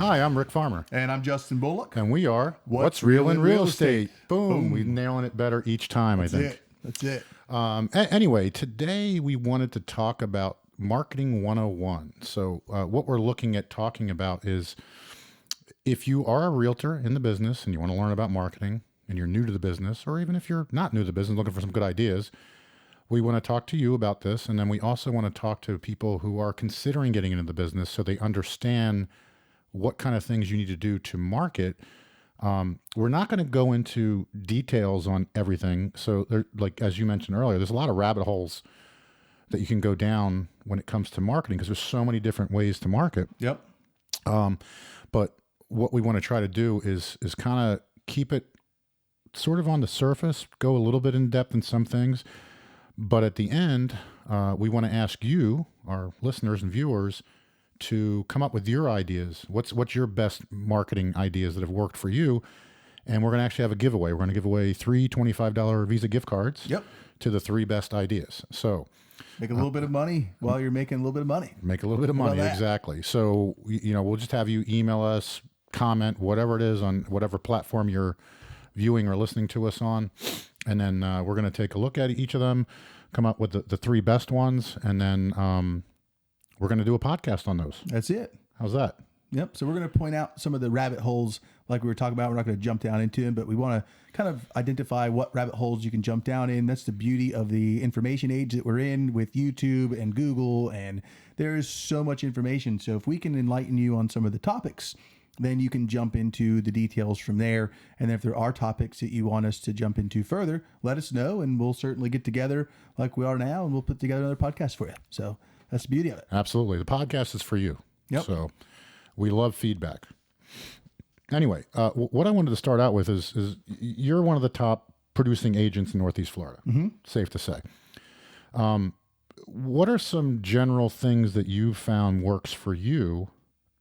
Hi, I'm Rick Farmer. And I'm Justin Bullock. And we are What's Real in Real Estate. Boom. We're nailing it better each time, I think. That's it. Anyway, today we wanted to talk about Marketing 101. So what we're looking at talking about is if you are a realtor in the business and you want to learn about marketing and you're new to the business, or even if you're not new to the business looking for some good ideas, we want to talk to you about this. And then we also want to talk to people who are considering getting into the business so they understand what kind of things you need to do to market. We're not going to go into details on everything. So there, like, as you mentioned earlier, there's a lot of rabbit holes that you can go down when it comes to marketing because there's so many different ways to market. Yep. But what we want to try to do is kind of keep it sort of on the surface, go a little bit in depth in some things. But at the end, we want to ask you, our listeners and viewers, to come up with your ideas. What's your best marketing ideas that have worked for you? And we're going to actually have a giveaway. We're going to give away 3 $25 Visa gift cards to the 3 best ideas. So make a little bit of money while you're making a little bit of money. Make a little bit of money, exactly. So, we'll just have you email us, comment, whatever it is on whatever platform you're viewing or listening to us on. And then we're going to take a look at each of them, come up with the 3 best ones, and then we're going to do a podcast on those. That's it. How's that? Yep. So we're going to point out some of the rabbit holes like we were talking about. We're not going to jump down into them, but we want to kind of identify what rabbit holes you can jump down in. That's the beauty of the information age that we're in with YouTube and Google, and there is so much information. So if we can enlighten you on some of the topics, then you can jump into the details from there. And if there are topics that you want us to jump into further, let us know, and we'll certainly get together like we are now, and we'll put together another podcast for you. So that's the beauty of it. Absolutely. The podcast is for you. Yep. So we love feedback. Anyway, what I wanted to start out with is you're one of the top producing agents in Northeast Florida. Mm-hmm. Safe to say. What are some general things that you've found works for you?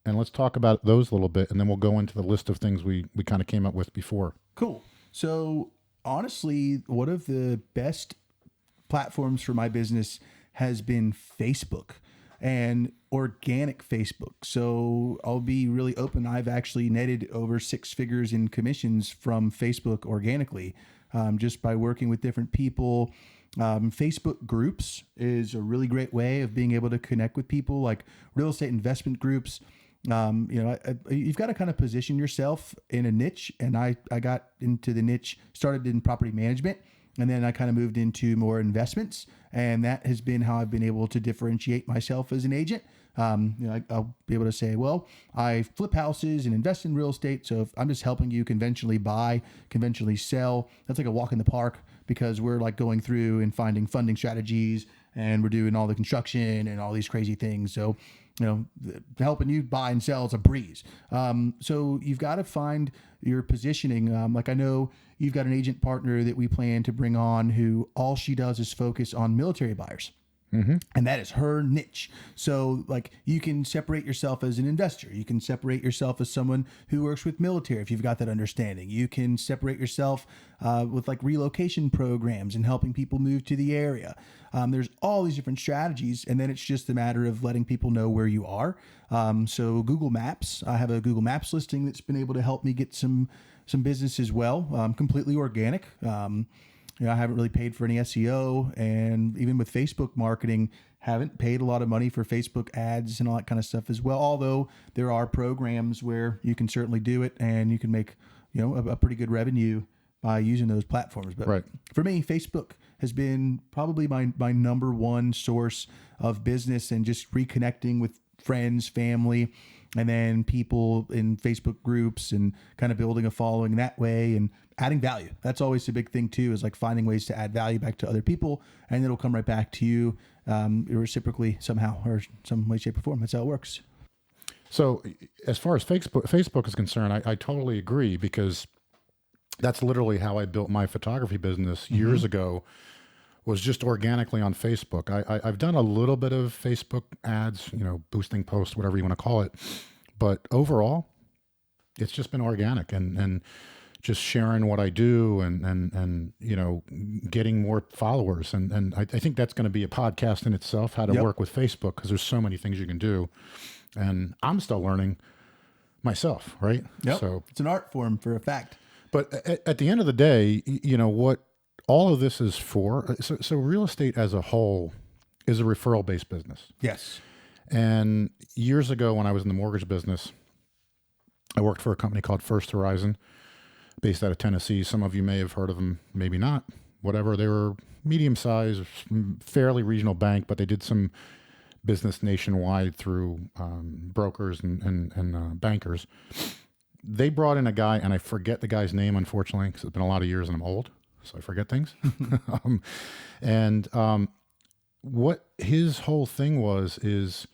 And let's talk about those a little bit, and then we'll go into the list of things we kind of came up with before. Cool. So honestly, one of the best platforms for my business has been Facebook and organic Facebook. So I'll be really open. I've actually netted over 6 figures in commissions from Facebook organically, just by working with different people. Facebook groups is a really great way of being able to connect with people, like real estate investment groups. You've got to kind of position yourself in a niche. And I got into the niche, started in property management, and then I kind of moved into more investments. And that has been how I've been able to differentiate myself as an agent. I'll be able to say, well, I flip houses and invest in real estate. So if I'm just helping you conventionally buy, conventionally sell, that's like a walk in the park, because we're like going through and finding funding strategies, and we're doing all the construction and all these crazy things. So, helping you buy and sell is a breeze. So you've got to find your positioning. Like I know you've got an agent partner that we plan to bring on who all she does is focus on military buyers. Mm-hmm. And that is her niche. So like you can separate yourself as an investor. You can separate yourself as someone who works with military if you've got that understanding. You can separate yourself with like relocation programs and helping people move to the area. There's all these different strategies, and then it's just a matter of letting people know where you are. So Google Maps, I have a Google Maps listing that's been able to help me get some business as well, completely organic. I haven't really paid for any SEO, and even with Facebook marketing, haven't paid a lot of money for Facebook ads and all that kind of stuff as well. Although there are programs where you can certainly do it, and you can make, a pretty good revenue by using those platforms. But For me, Facebook has been probably my number one source of business, and just reconnecting with friends, family, and then people in Facebook groups, and kind of building a following that way and adding value. That's always a big thing too, is like finding ways to add value back to other people, and it'll come right back to you reciprocally somehow, or some way, shape, or form. That's how it works. So as far as Facebook is concerned, I totally agree, because that's literally how I built my photography business years ago, was just organically on Facebook. I've done a little bit of Facebook ads, boosting posts, whatever you want to call it. But overall, it's just been organic and just sharing what I do and getting more followers. And I think that's going to be a podcast in itself, how to work with Facebook, because there's so many things you can do. And I'm still learning myself, right? Yep. So, It's an art form for a fact. but at the end of the day, you know what all of this is for. So real estate as a whole is a referral based business. Yes. And years ago, when I was in the mortgage business, I worked for a company called First Horizon, based out of Tennessee. Some of you may have heard of them, maybe not. Whatever. They were medium sized, fairly regional bank, but they did some business nationwide through brokers and bankers. They brought in a guy, and I forget the guy's name, unfortunately, because it's been a lot of years and I'm old, so I forget things. What his whole thing is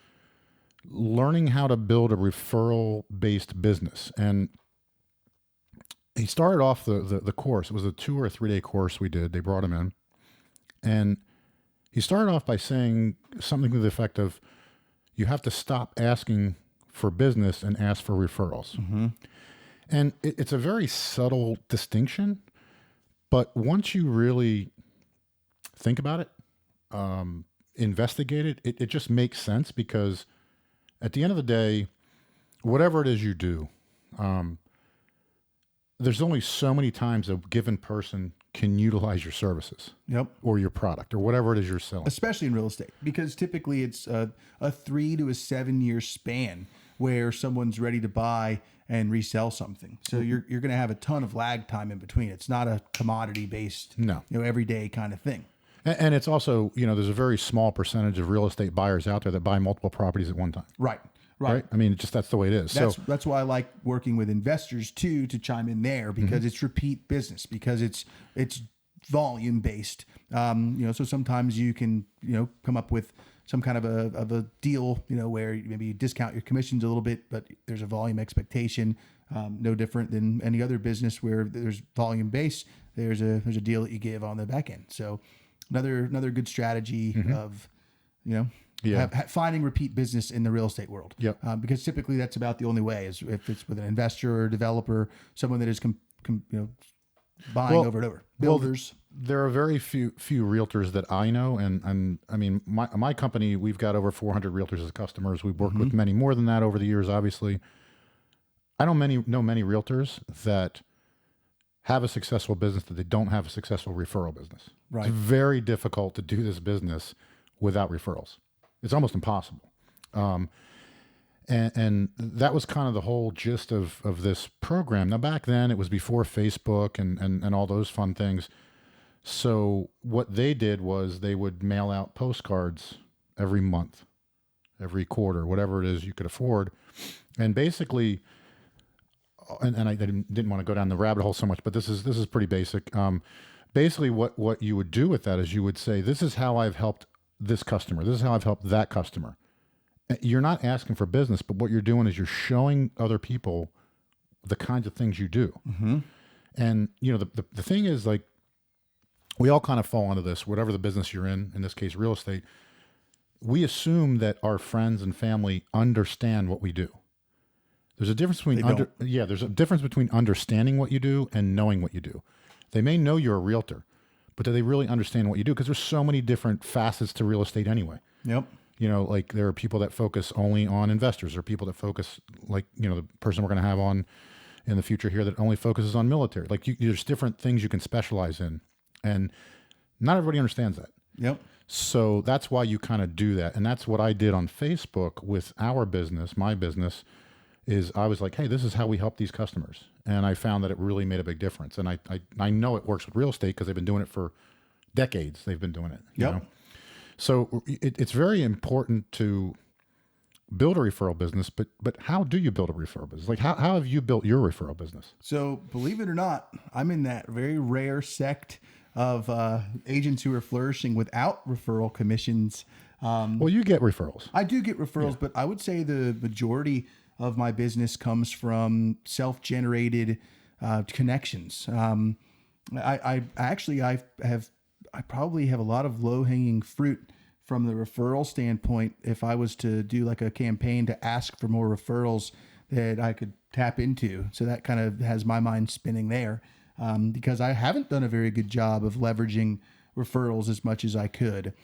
learning how to build a referral-based business. And he started off the course. It was a 2 or 3 day course we did. They brought him in. And he started off by saying something to the effect of, you have to stop asking for business and ask for referrals. Mm-hmm. And it's a very subtle distinction, but once you really think about it, investigate it, it just makes sense, because at the end of the day, whatever it is you do, there's only so many times a given person can utilize your services. Yep. Or your product or whatever it is you're selling. Especially in real estate, because typically it's a 3 to 7 year span where someone's ready to buy and resell something. So you're going to have a ton of lag time in between. It's not a commodity based, everyday kind of thing. And it's also, there's a very small percentage of real estate buyers out there that buy multiple properties at one time. Right. I mean, that's the way it is. That's why I like working with investors too, to chime in there, because it's repeat business, because it's volume based. So sometimes you can, come up with some kind of a deal, where maybe you discount your commissions a little bit, but there's a volume expectation. No different than any other business where there's volume base. There's a deal that you give on the back end. So another good strategy of, finding repeat business in the real estate world. Yep. Because typically that's about the only way, is if it's with an investor or developer, someone that is buying over and over. Builders. There are very few realtors that I know, and I mean, my company, we've got over 400 realtors as customers. We've worked with many more than that over the years, obviously. I know many realtors that have a successful business that they don't have a successful referral business. Right. It's very difficult to do this business without referrals. It's almost impossible. And that was kind of the whole gist of this program. Now, back then, it was before Facebook and all those fun things. So what they did was they would mail out postcards every month, every quarter, whatever it is you could afford. And basically, and I didn't want to go down the rabbit hole so much, but this is pretty basic. Basically, what you would do with that is you would say, this is how I've helped this customer. This is how I've helped that customer. You're not asking for business, but what you're doing is you're showing other people the kinds of things you do. Mm-hmm. And, the thing is, like, we all kind of fall into this, whatever the business you're in this case, real estate. We assume that our friends and family understand what we do. There's a difference between there's a difference between understanding what you do and knowing what you do. They may know you're a realtor, but do they really understand what you do? Because there's so many different facets to real estate anyway. Yep. Like there are people that focus only on investors, or people that focus, like, the person we're going to have on in the future here that only focuses on military. Like there's different things you can specialize in, and not everybody understands that. Yep. So that's why you kind of do that. And that's what I did on Facebook with our business, my business, is I was like, hey, this is how we help these customers. And I found that it really made a big difference. And I know it works with real estate because they've been doing it for decades. They've been doing it. You know? So it's very important to build a referral business, but how do you build a referral business? Like how have you built your referral business? So believe it or not, I'm in that very rare sect of agents who are flourishing without referral commissions. Well, you get referrals. I do get referrals, but I would say the majority of my business comes from self-generated connections. I probably have a lot of low-hanging fruit from the referral standpoint. If I was to do like a campaign to ask for more referrals that I could tap into. So that kind of has my mind spinning there, because I haven't done a very good job of leveraging referrals as much as I could.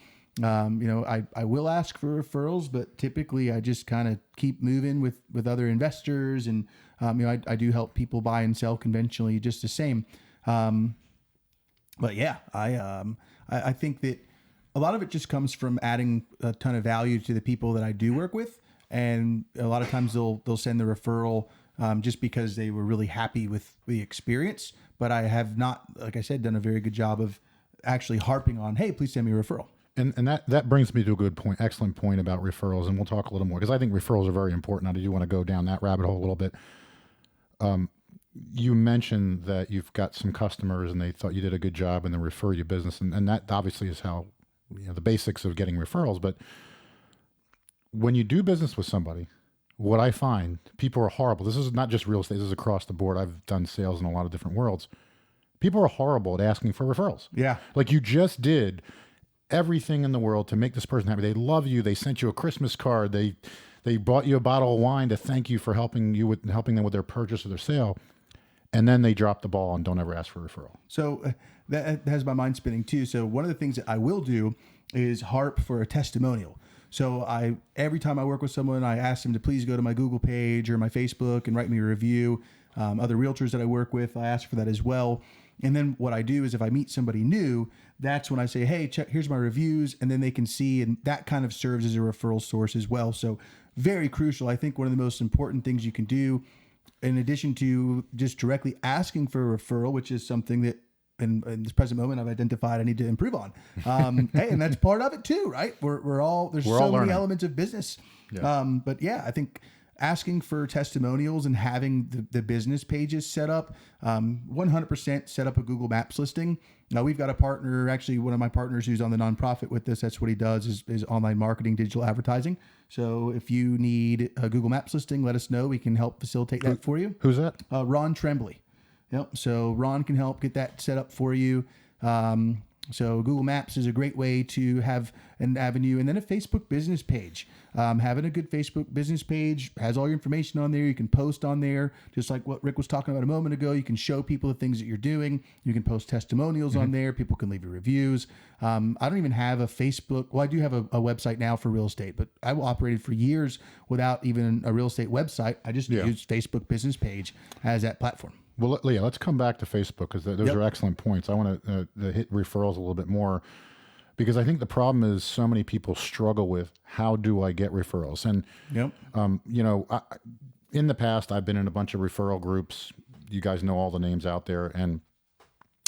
I will ask for referrals, but typically I just kind of keep moving with other investors, and I do help people buy and sell conventionally just the same. But yeah, I think that a lot of it just comes from adding a ton of value to the people that I do work with, and a lot of times they'll send the referral just because they were really happy with the experience. But I have not, like I said, done a very good job of actually harping on, hey, please send me a referral. And that brings me to a good point, excellent point about referrals, and we'll talk a little more because I think referrals are very important. I do want to go down that rabbit hole a little bit. You mentioned that you've got some customers and they thought you did a good job and they refer you business, and that obviously is how the basics of getting referrals. But when you do business with somebody, what I find, people are horrible. This is not just real estate. This is across the board. I've done sales in a lot of different worlds. People are horrible at asking for referrals. Yeah. Like you just did everything in the world to make this person happy. They love you. They sent you a Christmas card. They bought you a bottle of wine to thank you for helping them with their purchase or their sale. And then they drop the ball and don't ever ask for a referral. So that has my mind spinning too. So one of the things that I will do is Harp for a testimonial. So every time I work with someone, I ask them to please go to my Google page or my Facebook and write me a review. Other realtors that I work with, I ask for that as well. And then what I do is if I meet somebody new, that's when I say, hey, here's my reviews. And then they can see, and that kind of serves as a referral source as well. So very crucial. I think one of the most important things you can do, in addition to just directly asking for a referral, which is something that in this present moment I've identified I need to improve on. Hey, and that's part of it too, right? There's so many elements of business. Yeah. But yeah, I think asking for testimonials and having the business pages set up, 100% set up a Google Maps listing. Now we've got a partner, actually one of my partners who's on the nonprofit with this. That's what he does is online marketing, digital advertising. So if you need a Google Maps listing, let us know. We can help facilitate that for you. Who's that? Ron Tremblay. Yep. So Ron can help get that set up for you. So Google Maps is a great way to have an avenue, and then a Facebook business page. Having a good Facebook business page has all your information on there. You can post on there, just like what Rick was talking about a moment ago. You can show people the things that you're doing. You can post testimonials on there. People can leave you reviews. I don't even have a Facebook. Well, I do have a website now for real estate, but I operated for years without even a real estate website. I just used Facebook business page as that platform. Well, Leah, let's come back to Facebook because those are excellent points. I want to hit referrals a little bit more because I think the problem is so many people struggle with how do I get referrals? And, in the past, I've been in a bunch of referral groups. You guys know all the names out there. And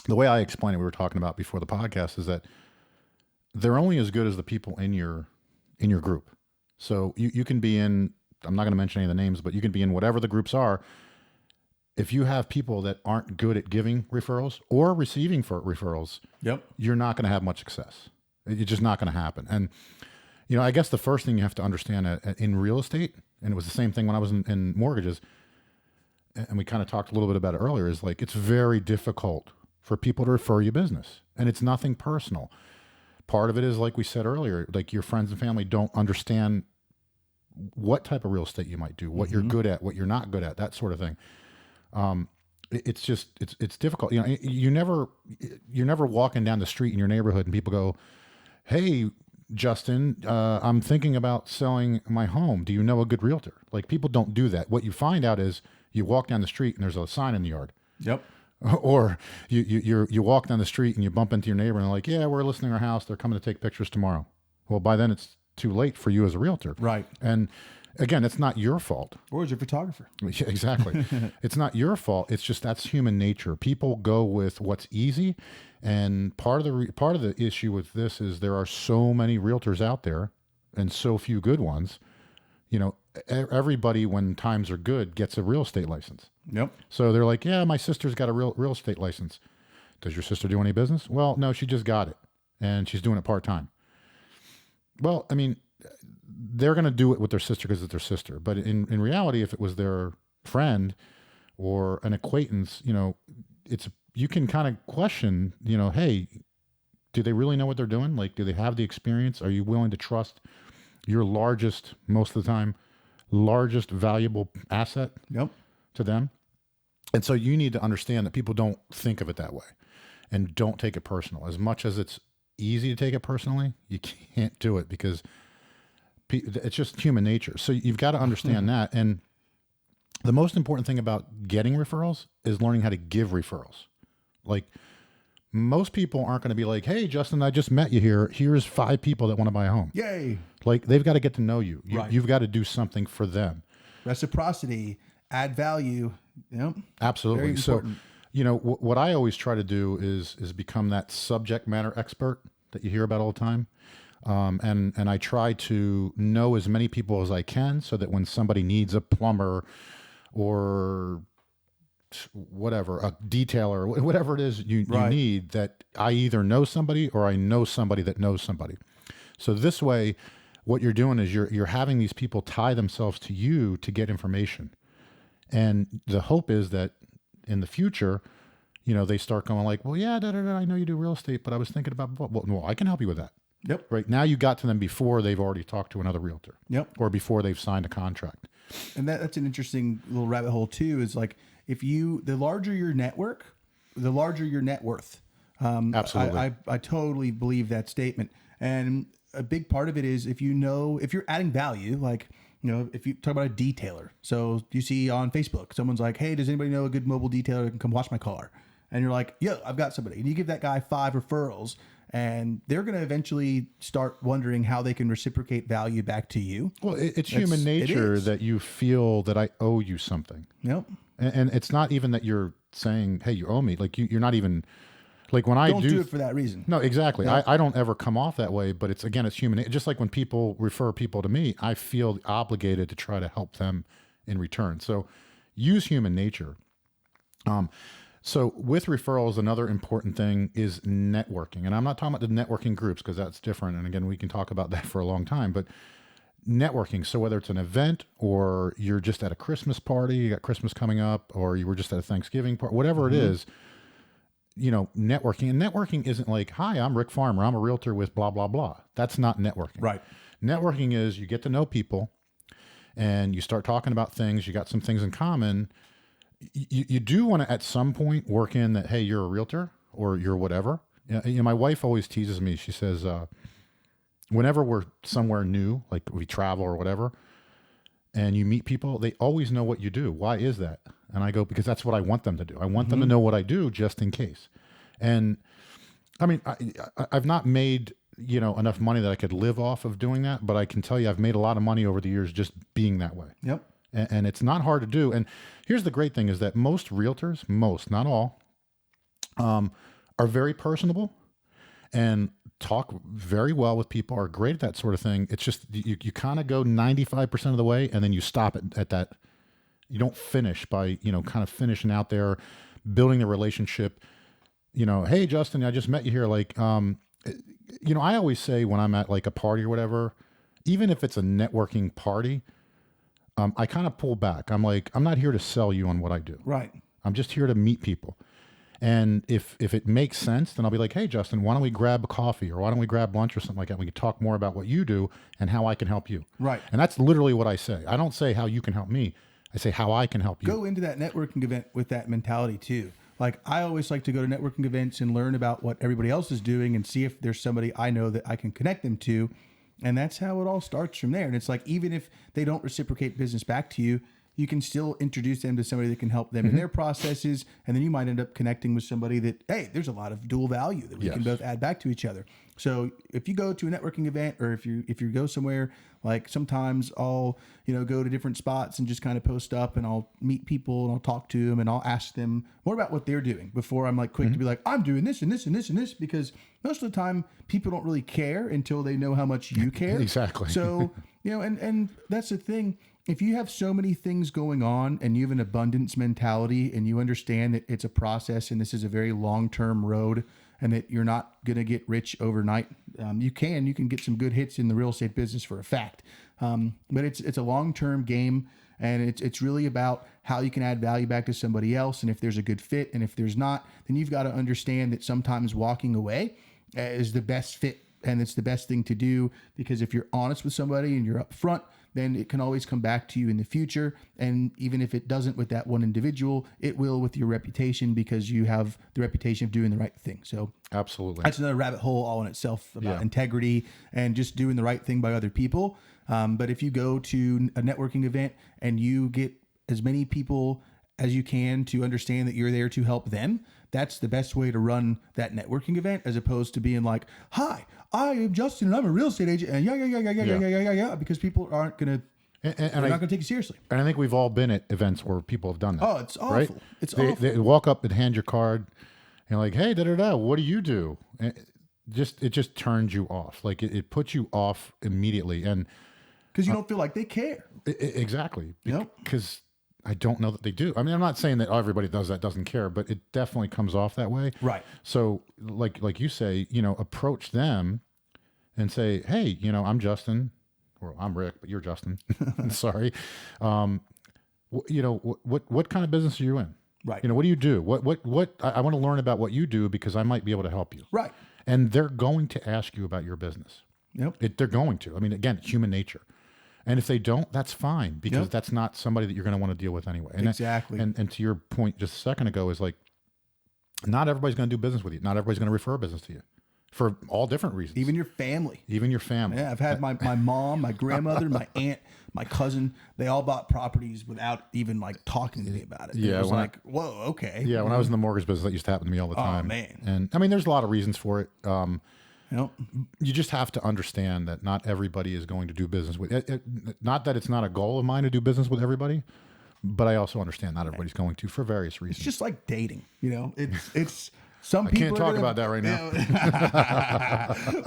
the way I explain it, we were talking about before the podcast, is that they're only as good as the people in your group. So you can be in, I'm not going to mention any of the names, but you can be in whatever the groups are. If you have people that aren't good at giving referrals or receiving for referrals, you're not going to have much success. It's just not going to happen. And, I guess the first thing you have to understand in real estate, and it was the same thing when I was in mortgages, and we kind of talked a little bit about it earlier, is like it's very difficult for people to refer you business. And it's nothing personal. Part of it is, like we said earlier, like your friends and family don't understand what type of real estate you might do, what you're good at, what you're not good at, that sort of thing. It's just, it's difficult. You're never walking down the street in your neighborhood and people go, hey, Justin, I'm thinking about selling my home. Do you know a good realtor? Like, people don't do that. What you find out is you walk down the street and there's a sign in the yard. Yep. Or you walk down the street and you bump into your neighbor and they're like, yeah, we're listing our house. They're coming to take pictures tomorrow. Well, by then it's too late for you as a realtor. Right. And again, it's not your fault. Or as a photographer. Yeah, exactly. It's not your fault. It's just that's human nature. People go with what's easy, and part of the issue with this is there are so many realtors out there, and so few good ones. Everybody when times are good gets a real estate license. Yep. So they're like, yeah, my sister's got a real estate license. Does your sister do any business? Well, no, she just got it, and she's doing it part-time. Well, I mean, they're going to do it with their sister because it's their sister. But in reality, if it was their friend or an acquaintance, you can kind of question, hey, do they really know what they're doing? Like, do they have the experience? Are you willing to trust your largest, most of the time, largest valuable asset to them? And so you need to understand that people don't think of it that way and don't take it personal. As much as it's easy to take it personally, you can't do it because it's just human nature. So you've got to understand that. And the most important thing about getting referrals is learning how to give referrals. Like, most people aren't going to be like, hey, Justin, I just met you here. Here's 5 people that want to buy a home. Yay. Like, they've got to get to know you. Right. You've got to do something for them. Reciprocity, add value. Yep. Absolutely. Very So, important. what I always try to do is become that subject matter expert that you hear about all the time. And I try to know as many people as I can so that when somebody needs a plumber or whatever, a detailer, whatever it is you need, that I either know somebody or I know somebody that knows somebody. So this way, what you're doing is you're having these people tie themselves to you to get information. And the hope is that in the future, they start going like, well, yeah, I know you do real estate, but I was thinking about, well, I can help you with that. Yep. Right now you got to them before they've already talked to another realtor. Yep. Or before they've signed a contract. And that's an interesting little rabbit hole too, is like, the larger your network, the larger your net worth. Absolutely. I totally believe that statement. And a big part of it is if you're adding value, like, if you talk about a detailer. So you see on Facebook, someone's like, hey, does anybody know a good mobile detailer that can come wash my car? And you're like, yeah, I've got somebody. And you give that guy 5 referrals, and they're going to eventually start wondering how they can reciprocate value back to you. Well, it's human nature that you feel that I owe you something. Yep. And it's not even that you're saying, hey, you owe me. Like you're not even like when I don't do it for that reason. No, exactly. Yeah. I don't ever come off that way, but it's human. Just like when people refer people to me, I feel obligated to try to help them in return. So use human nature. So with referrals, another important thing is networking. And I'm not talking about the networking groups because that's different. And again, we can talk about that for a long time, but networking. So whether it's an event or you're just at a Christmas party, you got Christmas coming up, or you were just at a Thanksgiving party, whatever it is, networking. And networking isn't like, hi, I'm Rick Farmer. I'm a realtor with blah, blah, blah. That's not networking. Right. Networking is you get to know people and you start talking about things. You got some things in common. You do want to at some point work in that, hey, you're a realtor or you're whatever. My wife always teases me. She says, whenever we're somewhere new, like we travel or whatever, and you meet people, they always know what you do. Why is that? And I go, because that's what I want them to do. I want them to know what I do just in case. And I mean, I've not made, enough money that I could live off of doing that, but I can tell you I've made a lot of money over the years just being that way. Yep. And it's not hard to do. And here's the great thing is that most realtors, not all, are very personable and talk very well with people, are great at that sort of thing. It's just you kind of go 95% of the way and then you stop at that. You don't finish by, kind of finishing out there, building the relationship. Hey, Justin, I just met you here. Like, I always say when I'm at like a party or whatever, even if it's a networking party, I kind of pull back. I'm like, I'm not here to sell you on what I do. Right. I'm just here to meet people. And if it makes sense, then I'll be like, hey, Justin, why don't we grab a coffee or why don't we grab lunch or something like that? We can talk more about what you do and how I can help you. Right. And that's literally what I say. I don't say how you can help me. I say how I can help you. Go into that networking event with that mentality too. Like I always like to go to networking events and learn about what everybody else is doing and see if there's somebody I know that I can connect them to. And that's how it all starts from there. And it's like, even if they don't reciprocate business back to you, you can still introduce them to somebody that can help them in their processes. And then you might end up connecting with somebody that, hey, there's a lot of dual value that we can both add back to each other. So if you go to a networking event or if you go somewhere, like sometimes I'll, go to different spots and just kind of post up and I'll meet people and I'll talk to them and I'll ask them more about what they're doing before I'm like quick to be like, I'm doing this and this and this and this, because most of the time people don't really care until they know how much you care. Exactly. So, and that's the thing. If you have so many things going on and you have an abundance mentality and you understand that it's a process and this is a very long-term road and that you're not going to get rich overnight, you can get some good hits in the real estate business for a fact. But it's a long-term game, and it's really about how you can add value back to somebody else. And if there's a good fit, and if there's not, then you've got to understand that sometimes walking away is the best fit. And it's the best thing to do, because if you're honest with somebody and you're upfront, then it can always come back to you in the future. And even if it doesn't with that one individual, it will with your reputation, because you have the reputation of doing the right thing. So Absolutely. that's another rabbit hole all in itself about integrity and just doing the right thing by other people. But if you go to a networking event and you get as many people as you can to understand that you're there to help them, that's the best way to run that networking event, as opposed to being like, hi, I am Justin and I'm a real estate agent. And yeah, because people aren't going to, they're not going to take you seriously. And I think we've all been at events where people have done that. Oh, it's awful. Right? It's awful. awful. They walk up and hand your card and like, hey, what do you do? And it just turns you off. Like it puts you off immediately. And because you don't feel like they care. Exactly. Because I don't know that they do. I mean, I'm not saying that everybody does that doesn't care, but it definitely comes off that way. Right. So like you say, approach them and say, hey, I'm Justin, or I'm Rick, but you're Justin. Sorry. What kind of business are you in? Right. What do you do? What I want to learn about what you do, because I might be able to help you. Right. And they're going to ask you about your business. Yep. They're going to. I mean, again, human nature. And if they don't, that's fine, because that's not somebody that you're going to want to deal with anyway. And exactly. And to your point just a second ago is like, not everybody's going to do business with you. Not everybody's going to refer business to you for all different reasons. Even your family. Yeah, I've had my mom, my grandmother, my aunt, my cousin. They all bought properties without even like talking to me about it. Yeah, it was like, whoa, okay. Yeah, when I was in the mortgage business, that used to happen to me all the time. Oh man. And I mean, there's a lot of reasons for it. Yep. You just have to understand that not everybody is going to do business with it. Not that it's not a goal of mine to do business with everybody, but I also understand not everybody's going to, for various reasons. It's just like dating, it's some people can't talk about that right now.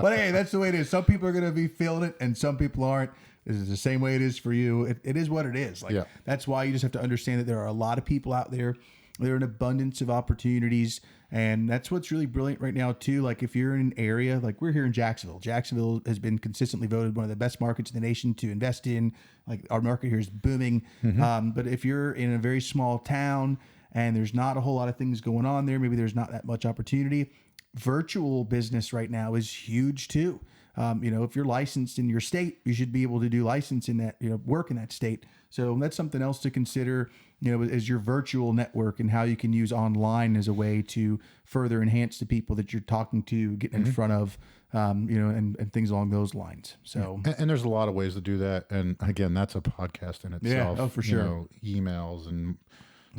But hey, that's the way it is. Some people are going to be feeling it and some people aren't. This is the same way it is for you. It is what it is. That's why you just have to understand that there are a lot of people out there. There are an abundance of opportunities. And that's what's really brilliant right now too. Like if you're in an area, like we're here in Jacksonville. Jacksonville has been consistently voted one of the best markets in the nation to invest in. Like our market here is booming. Mm-hmm. But if you're in a very small town and there's not a whole lot of things going on there, maybe there's not that much opportunity. Virtual business right now is huge too. If you're licensed in your state, you should be able to do license in that, work in that state. So that's something else to consider, as your virtual network, and how you can use online as a way to further enhance the people that you're talking to, get in front of, and things along those lines. So, and there's a lot of ways to do that. And again, that's a podcast in itself. Yeah, oh, for sure. Emails and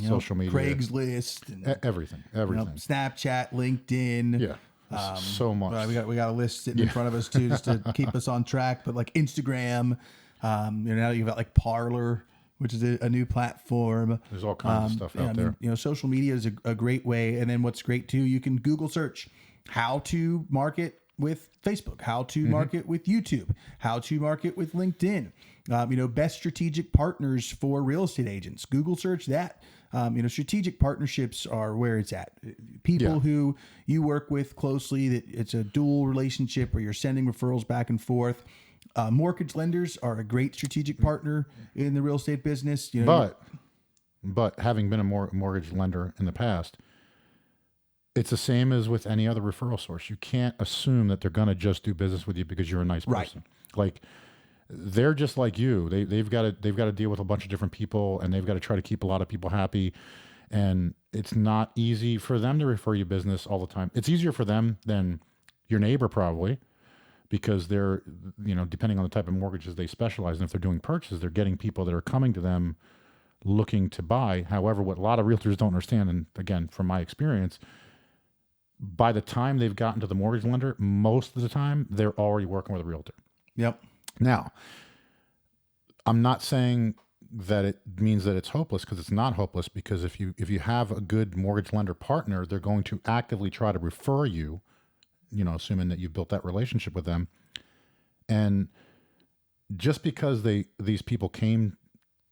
social media, Craigslist, and everything, Snapchat, LinkedIn. Yeah. So much. We got a list sitting in front of us too, just to keep us on track. But like Instagram, now you've got like Parler, which is a new platform. There's all kinds of stuff out there. Social media is a great way. And then what's great too, you can Google search how to market with Facebook, how to market with YouTube, how to market with LinkedIn, best strategic partners for real estate agents. Google search that. Strategic partnerships are where it's at. People who you work with closely, that it's a dual relationship where you're sending referrals back and forth. Mortgage lenders are a great strategic partner in the real estate business. But having been a mortgage lender in the past, it's the same as with any other referral source. You can't assume that they're going to just do business with you because you're a nice person. Right. Like, they're just like you. They've got to deal with a bunch of different people, and they've got to try to keep a lot of people happy. And it's not easy for them to refer you business all the time. It's easier for them than your neighbor probably, because they're, depending on the type of mortgages they specialize in, if they're doing purchases, they're getting people that are coming to them looking to buy. However, what a lot of realtors don't understand, and again, from my experience, by the time they've gotten to the mortgage lender, most of the time they're already working with a realtor. Yep. Now, I'm not saying that it means that it's hopeless, because it's not hopeless, because if you have a good mortgage lender partner, they're going to actively try to refer you, assuming that you've built that relationship with them. And just because these people came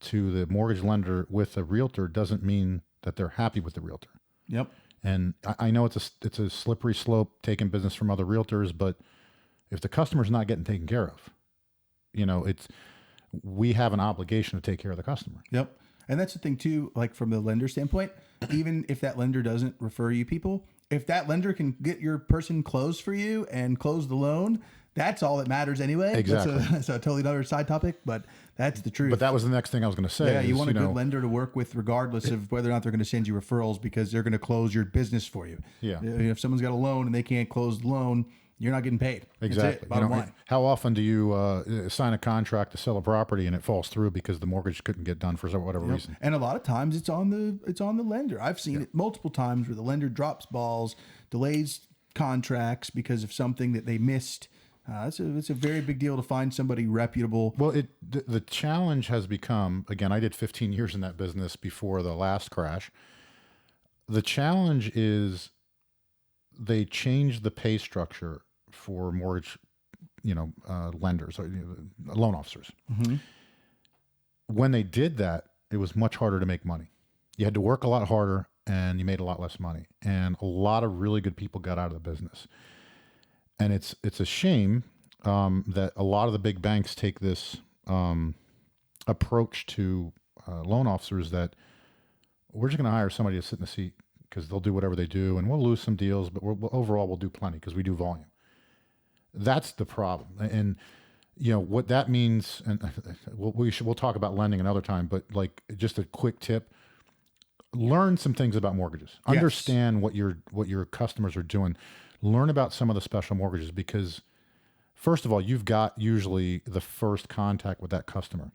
to the mortgage lender with a realtor doesn't mean that they're happy with the realtor. Yep. And I know it's a slippery slope taking business from other realtors, but if the customer's not getting taken care of, we have an obligation to take care of the customer. Yep. And that's the thing too, like from the lender standpoint, even if that lender doesn't refer you people, if that lender can get your person closed for you and close the loan, that's all that matters anyway. Exactly. That's a totally another side topic, but that's the truth. But that was the next thing I was going to say. Yeah, you is, want a good lender to work with regardless of whether or not they're going to send you referrals, because they're going to close your business for you. Yeah. If someone's got a loan and they can't close the loan, you're not getting paid. Exactly. That's it, bottom line. How often do you sign a contract to sell a property and it falls through because the mortgage couldn't get done for whatever reason? And a lot of times it's on the lender. I've seen it multiple times where the lender drops balls, delays contracts because of something that they missed. It's a very big deal to find somebody reputable. Well, the challenge has become, again, I did 15 years in that business before the last crash. The challenge is they changed the pay structure for mortgage, lenders, or, loan officers. Mm-hmm. When they did that, it was much harder to make money. You had to work a lot harder and you made a lot less money. And a lot of really good people got out of the business. And it's a shame that a lot of the big banks take this approach to loan officers that we're just going to hire somebody to sit in the seat because they'll do whatever they do, and we'll lose some deals, but overall we'll do plenty because we do volume. That's the problem. And what that means, and we'll talk about lending another time, but like just a quick tip: learn some things about mortgages. Yes. Understand what your customers are doing. Learn about some of the special mortgages, because first of all, you've got usually the first contact with that customer,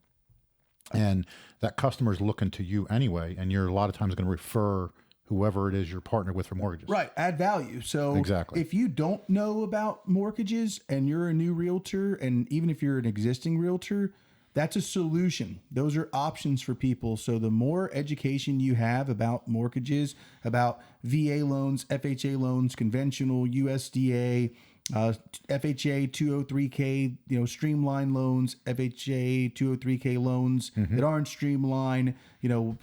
and that customer is looking to you anyway, and you're a lot of times going to refer whoever it is you're partnered with for mortgages. Right. Add value. So exactly. If you don't know about mortgages and you're a new realtor, and even if you're an existing realtor, that's a solution. Those are options for people. So the more education you have about mortgages, about VA loans, FHA loans, conventional, USDA, FHA 203K, streamline loans, FHA 203K loans that aren't streamlined,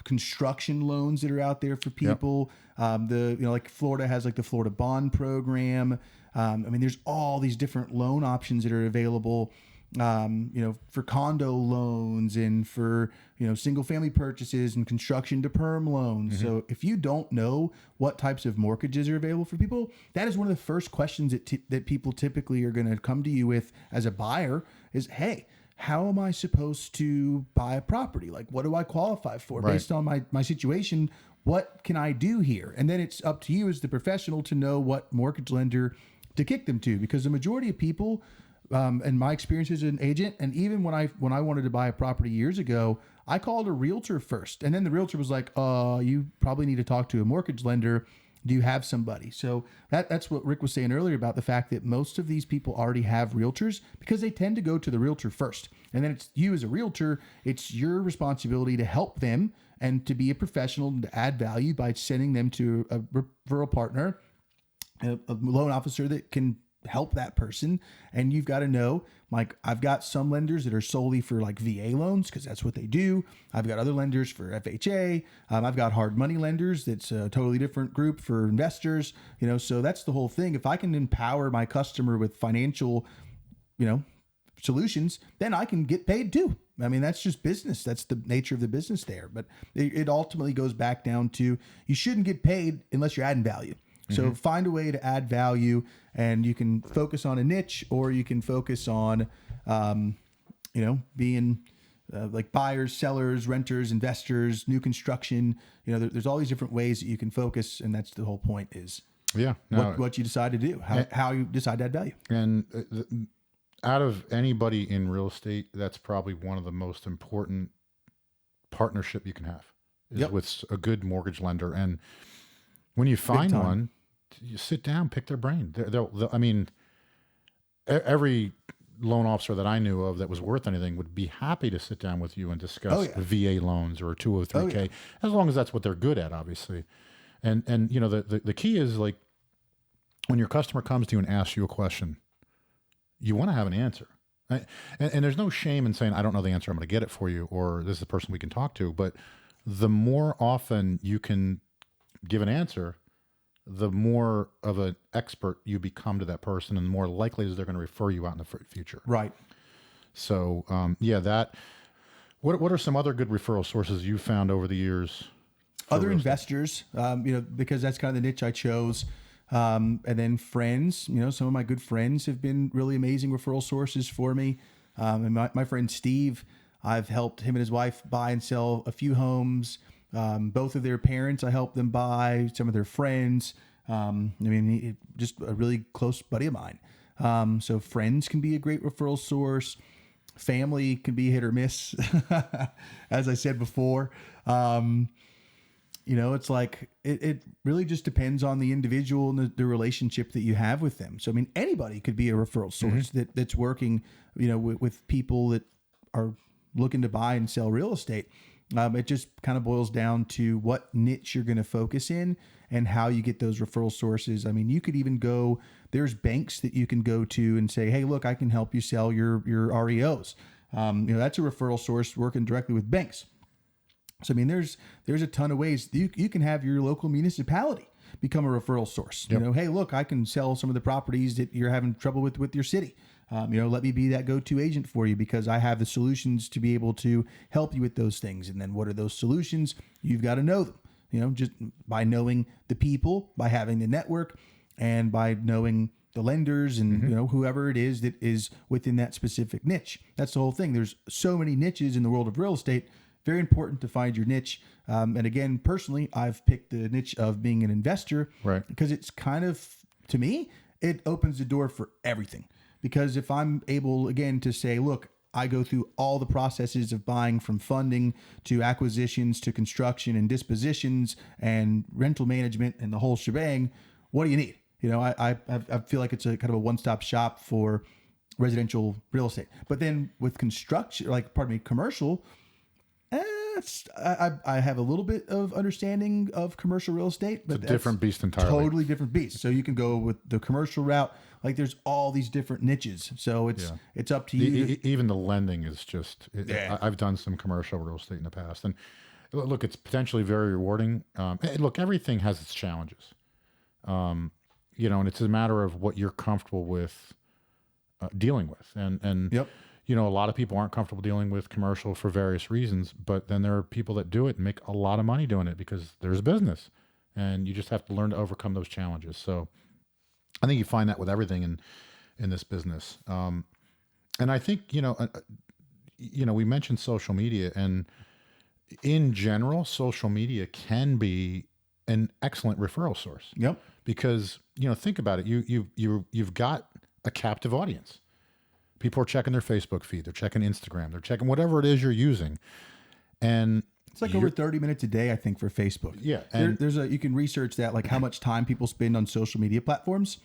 construction loans that are out there for people. Yep. Like Florida has like the Florida bond program. There's all these different loan options that are available. For condo loans and for, single family purchases and construction to perm loans. Mm-hmm. So if you don't know what types of mortgages are available for people, that is one of the first questions that people typically are going to come to you with as a buyer is, hey, how am I supposed to buy a property? Like, what do I qualify for? Right. Based on my situation, what can I do here? And then it's up to you as the professional to know what mortgage lender to kick them to, because the majority of people, and my experience as an agent, and even when I wanted to buy a property years ago, I called a realtor first, and then the realtor was like, you probably need to talk to a mortgage lender. Do you have somebody? So that's what Rick was saying earlier about the fact that most of these people already have realtors, because they tend to go to the realtor first. And then it's you as a realtor, it's your responsibility to help them and to be a professional and to add value by sending them to a referral partner, a loan officer that can help that person. And you've got to know, like, I've got some lenders that are solely for like VA loans, because that's what they do. I've got other lenders for FHA. I've got hard money lenders. That's a totally different group for investors, so that's the whole thing. If I can empower my customer with financial, solutions, then I can get paid too. That's just business. That's the nature of the business there. But it ultimately goes back down to, you shouldn't get paid unless you're adding value. So find a way to add value, and you can focus on a niche, or you can focus on, being like buyers, sellers, renters, investors, new construction. There's all these different ways that you can focus, and that's the whole point is what you decide to do, how you decide to add value. And out of anybody in real estate, that's probably one of the most important partnership you can have is with a good mortgage lender. And when you find one, you sit down, pick their brain. Every loan officer that I knew of that was worth anything would be happy to sit down with you and discuss VA loans or 203K, as long as that's what they're good at, obviously. And the key is, like, when your customer comes to you and asks you a question, you want to have an answer. Right? And there's no shame in saying, I don't know the answer, I'm going to get it for you, or this is the person we can talk to. But the more often you can give an answer, the more of an expert you become to that person, and the more likely is they're going to refer you out in the future. Right. So, what are some other good referral sources you found over the years? Other investors, because that's kind of the niche I chose. And then friends, some of my good friends have been really amazing referral sources for me. And my friend Steve, I've helped him and his wife buy and sell a few homes. Both of their parents, I helped them buy, some of their friends. Just a really close buddy of mine. So friends can be a great referral source. Family can be hit or miss, as I said before. It's like it really just depends on the individual and the relationship that you have with them. So, anybody could be a referral source that's working, with people that are looking to buy and sell real estate. It just kind of boils down to what niche you're going to focus in and how you get those referral sources. You could even there's banks that you can go to and say, hey, look, I can help you sell your REOs. That's a referral source working directly with banks. So, there's a ton of ways you can have your local municipality become a referral source. Yep. Hey, look, I can sell some of the properties that you're having trouble with your city. Let me be that go-to agent for you because I have the solutions to be able to help you with those things. And then what are those solutions? You've got to know them, just by knowing the people, by having the network, and by knowing the lenders and, whoever it is that is within that specific niche. That's the whole thing. There's so many niches in the world of real estate. Very important to find your niche. And again, personally, I've picked the niche of being an investor, right? Because it's kind of, to me, it opens the door for everything. Because if I'm able, again, to say, look, I go through all the processes of buying from funding to acquisitions to construction and dispositions and rental management and the whole shebang, what do you need? I feel like it's a kind of a one-stop shop for residential real estate. But then with construction, commercial, I have a little bit of understanding of commercial real estate, but it's a different beast entirely. Totally different beast. So you can go with the commercial route. There's all these different niches. So it's up to you. Even the lending is just. I've done some commercial real estate in the past, and look, it's potentially very rewarding. Look, everything has its challenges, and it's a matter of what you're comfortable with dealing with, and. Yep. A lot of people aren't comfortable dealing with commercial for various reasons, but then there are people that do it and make a lot of money doing it because there's business, and you just have to learn to overcome those challenges. So I think you find that with everything in this business. And I think, we mentioned social media, and in general, social media can be an excellent referral source. Yep. Because, think about it. You've got a captive audience. People are checking their Facebook feed. They're checking Instagram. They're checking whatever it is you're using. And it's over 30 minutes a day, I think, for Facebook. Yeah. And you can research that, how much time people spend on social media platforms,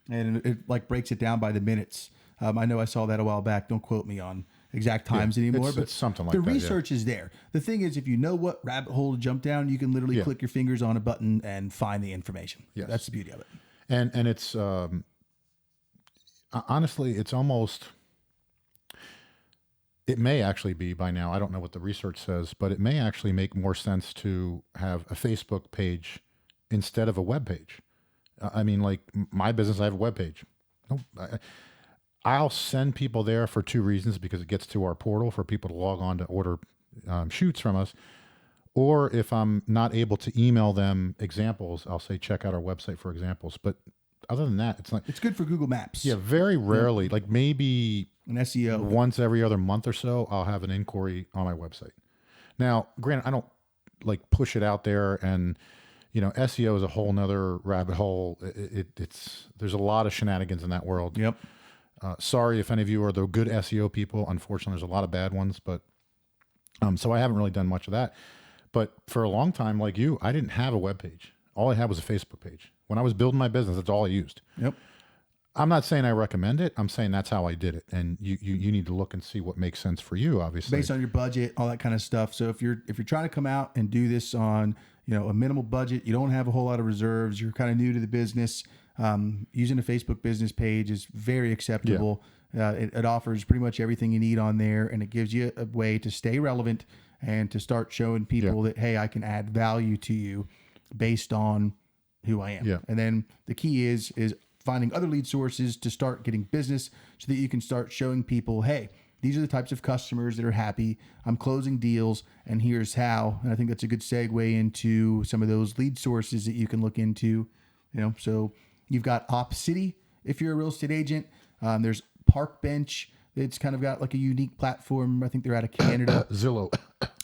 and it breaks it down by the minutes. I know I saw that a while back. Don't quote me on exact times anymore, but it's something like the that. The research is there. The thing is, if you know what rabbit hole to jump down, you can literally click your fingers on a button and find the information. Yes. That's the beauty of it. And it's, honestly, it's almost... It may actually be by now, I don't know what the research says, but it may actually make more sense to have a Facebook page instead of a web page. My business, I have a web page. I'll send people there for two reasons, because it gets to our portal for people to log on to order shoots from us. Or if I'm not able to email them examples, I'll say, check out our website for examples. But other than that, it's good for Google Maps. Yeah, very rarely, maybe an SEO once every other month or so, I'll have an inquiry on my website. Now, granted, I don't push it out there, and SEO is a whole nother rabbit hole. There's a lot of shenanigans in that world. Yep. Sorry if any of you are the good SEO people. Unfortunately, there's a lot of bad ones, but so I haven't really done much of that. But for a long time, like you, I didn't have a web page. All I had was a Facebook page. When I was building my business, that's all I used. Yep. I'm not saying I recommend it. I'm saying that's how I did it. And you need to look and see what makes sense for you, obviously. Based on your budget, all that kind of stuff. So if you're trying to come out and do this on, a minimal budget, you don't have a whole lot of reserves, you're kind of new to the business, using a Facebook business page is very acceptable. Yeah. It offers pretty much everything you need on there, and it gives you a way to stay relevant and to start showing people that, hey, I can add value to you based on who I am. Yeah. And then the key is finding other lead sources to start getting business so that you can start showing people, hey, these are the types of customers that are happy. I'm closing deals, and here's how. And I think that's a good segue into some of those lead sources that you can look into. So You've got OpCity if you're a real estate agent. There's Parkbench. It's kind of got like a unique platform. I think they're out of Canada. Zillow.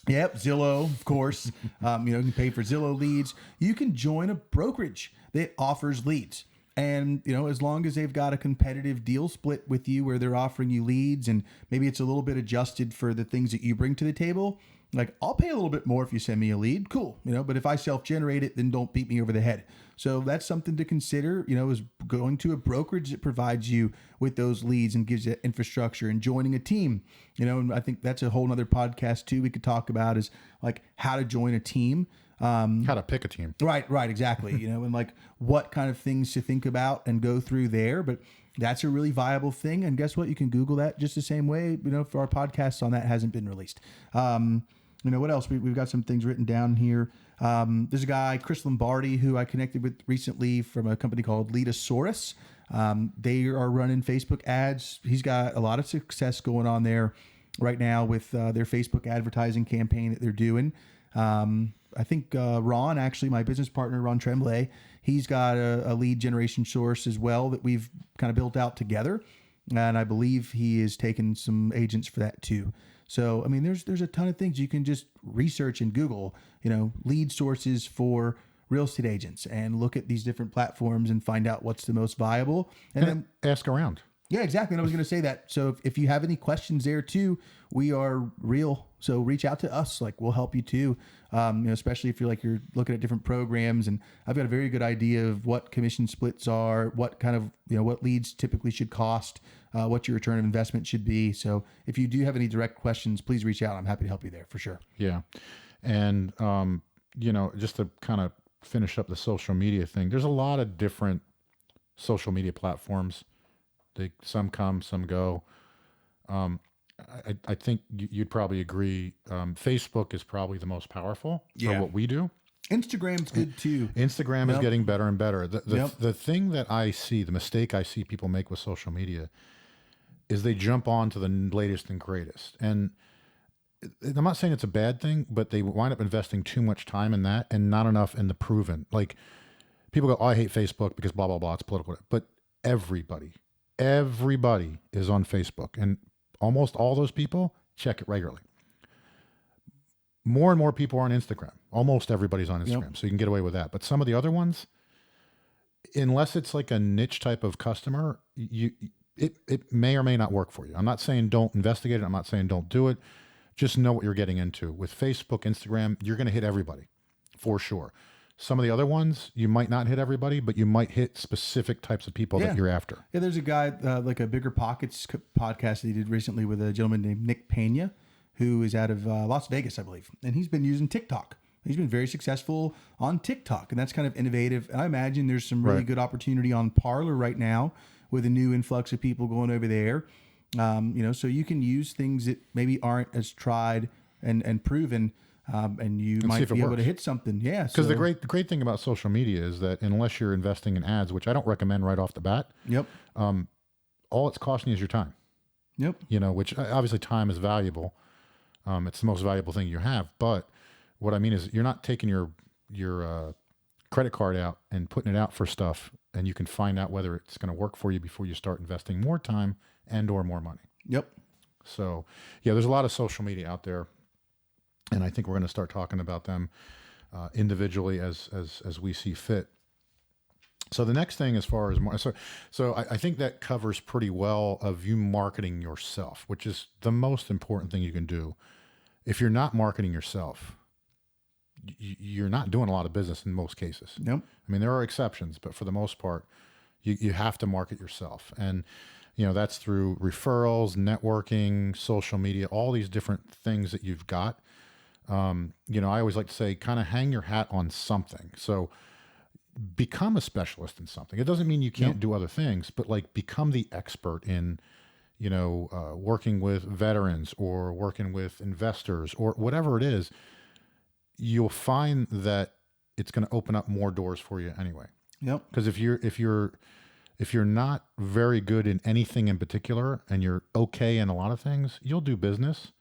Yep, Zillow, of course. You can pay for Zillow leads. You can join a brokerage that offers leads. And, as long as they've got a competitive deal split with you where they're offering you leads and maybe it's a little bit adjusted for the things that you bring to the table, like I'll pay a little bit more if you send me a lead. Cool. But if I self-generate it, then don't beat me over the head. So that's something to consider, is going to a brokerage that provides you with those leads and gives you infrastructure, and joining a team, and I think that's a whole nother podcast too we could talk about, is like how to join a team. How to pick a team. Right, exactly. And like what kind of things to think about and go through there. But that's a really viable thing. And guess what? You can Google that just the same way, if our podcast on that hasn't been released. What else? We've got some things written down here. There's a guy, Chris Lombardi, who I connected with recently from a company called Leadosaurus. They are running Facebook ads. He's got a lot of success going on there right now with their Facebook advertising campaign that they're doing. I think Ron, actually, my business partner, Ron Tremblay, he's got a lead generation source as well that we've kind of built out together. And I believe he is taking some agents for that too. So, there's a ton of things you can just research and Google, lead sources for real estate agents, and look at these different platforms and find out what's the most viable. And then ask around. Yeah, exactly. And I was going to say that. So if you have any questions there too, we are real. So reach out to us. Like, we'll help you too. Especially if you're looking at different programs. And I've got a very good idea of what commission splits are, what kind of, what leads typically should cost, what your return of investment should be. So if you do have any direct questions, please reach out. I'm happy to help you there for sure. Yeah. And, just to kind of finish up the social media thing, there's a lot of different social media platforms. Some come, some go. I think you'd probably agree. Facebook is probably the most powerful for what we do. Instagram's good too. Instagram is getting better and better. The thing that I see, the mistake I see people make with social media, is they jump on to the latest and greatest. And I'm not saying it's a bad thing, but they wind up investing too much time in that and not enough in the proven. Like, people go, "Oh, I hate Facebook because blah, blah, blah, it's political." But everybody is on Facebook, and almost all those people check it regularly. More and more people are on Instagram. Almost everybody's on Instagram, so you can get away with that. But some of the other ones, unless it's like a niche type of customer, it may or may not work for you. I'm not saying don't investigate it. I'm not saying don't do it. Just know what you're getting into. With Facebook, Instagram, you're going to hit everybody for sure. Some of the other ones, you might not hit everybody, but you might hit specific types of people that you're after. Yeah, there's a guy, like a Bigger Pockets podcast that he did recently with a gentleman named Nick Pena, who is out of Las Vegas, I believe. And he's been using TikTok. He's been very successful on TikTok, and that's kind of innovative. And I imagine there's some really good opportunity on Parler right now with a new influx of people going over there. So you can use things that maybe aren't as tried and proven. And you might be able to hit something. Yeah. Because the great thing about social media is that unless you're investing in ads, which I don't recommend right off the bat, all it's costing you is your time. Yep. Which obviously time is valuable. It's the most valuable thing you have. But what I mean is you're not taking your credit card out and putting it out for stuff, and you can find out whether it's going to work for you before you start investing more time and or more money. Yep. So, there's a lot of social media out there. And I think we're going to start talking about them individually as we see fit. So the next thing, as far as so I think that covers pretty well of you marketing yourself, which is the most important thing you can do. If you're not marketing yourself, you're not doing a lot of business in most cases. Nope. I mean, there are exceptions, but for the most part, you have to market yourself, and that's through referrals, networking, social media, all these different things that you've got. I always like to say, kind of hang your hat on something. So become a specialist in something. It doesn't mean you can't do other things, but like become the expert in, working with veterans or working with investors or whatever it is. You'll find that it's going to open up more doors for you anyway. Yep. Because if you're not very good in anything in particular and you're okay in a lot of things, you'll do business.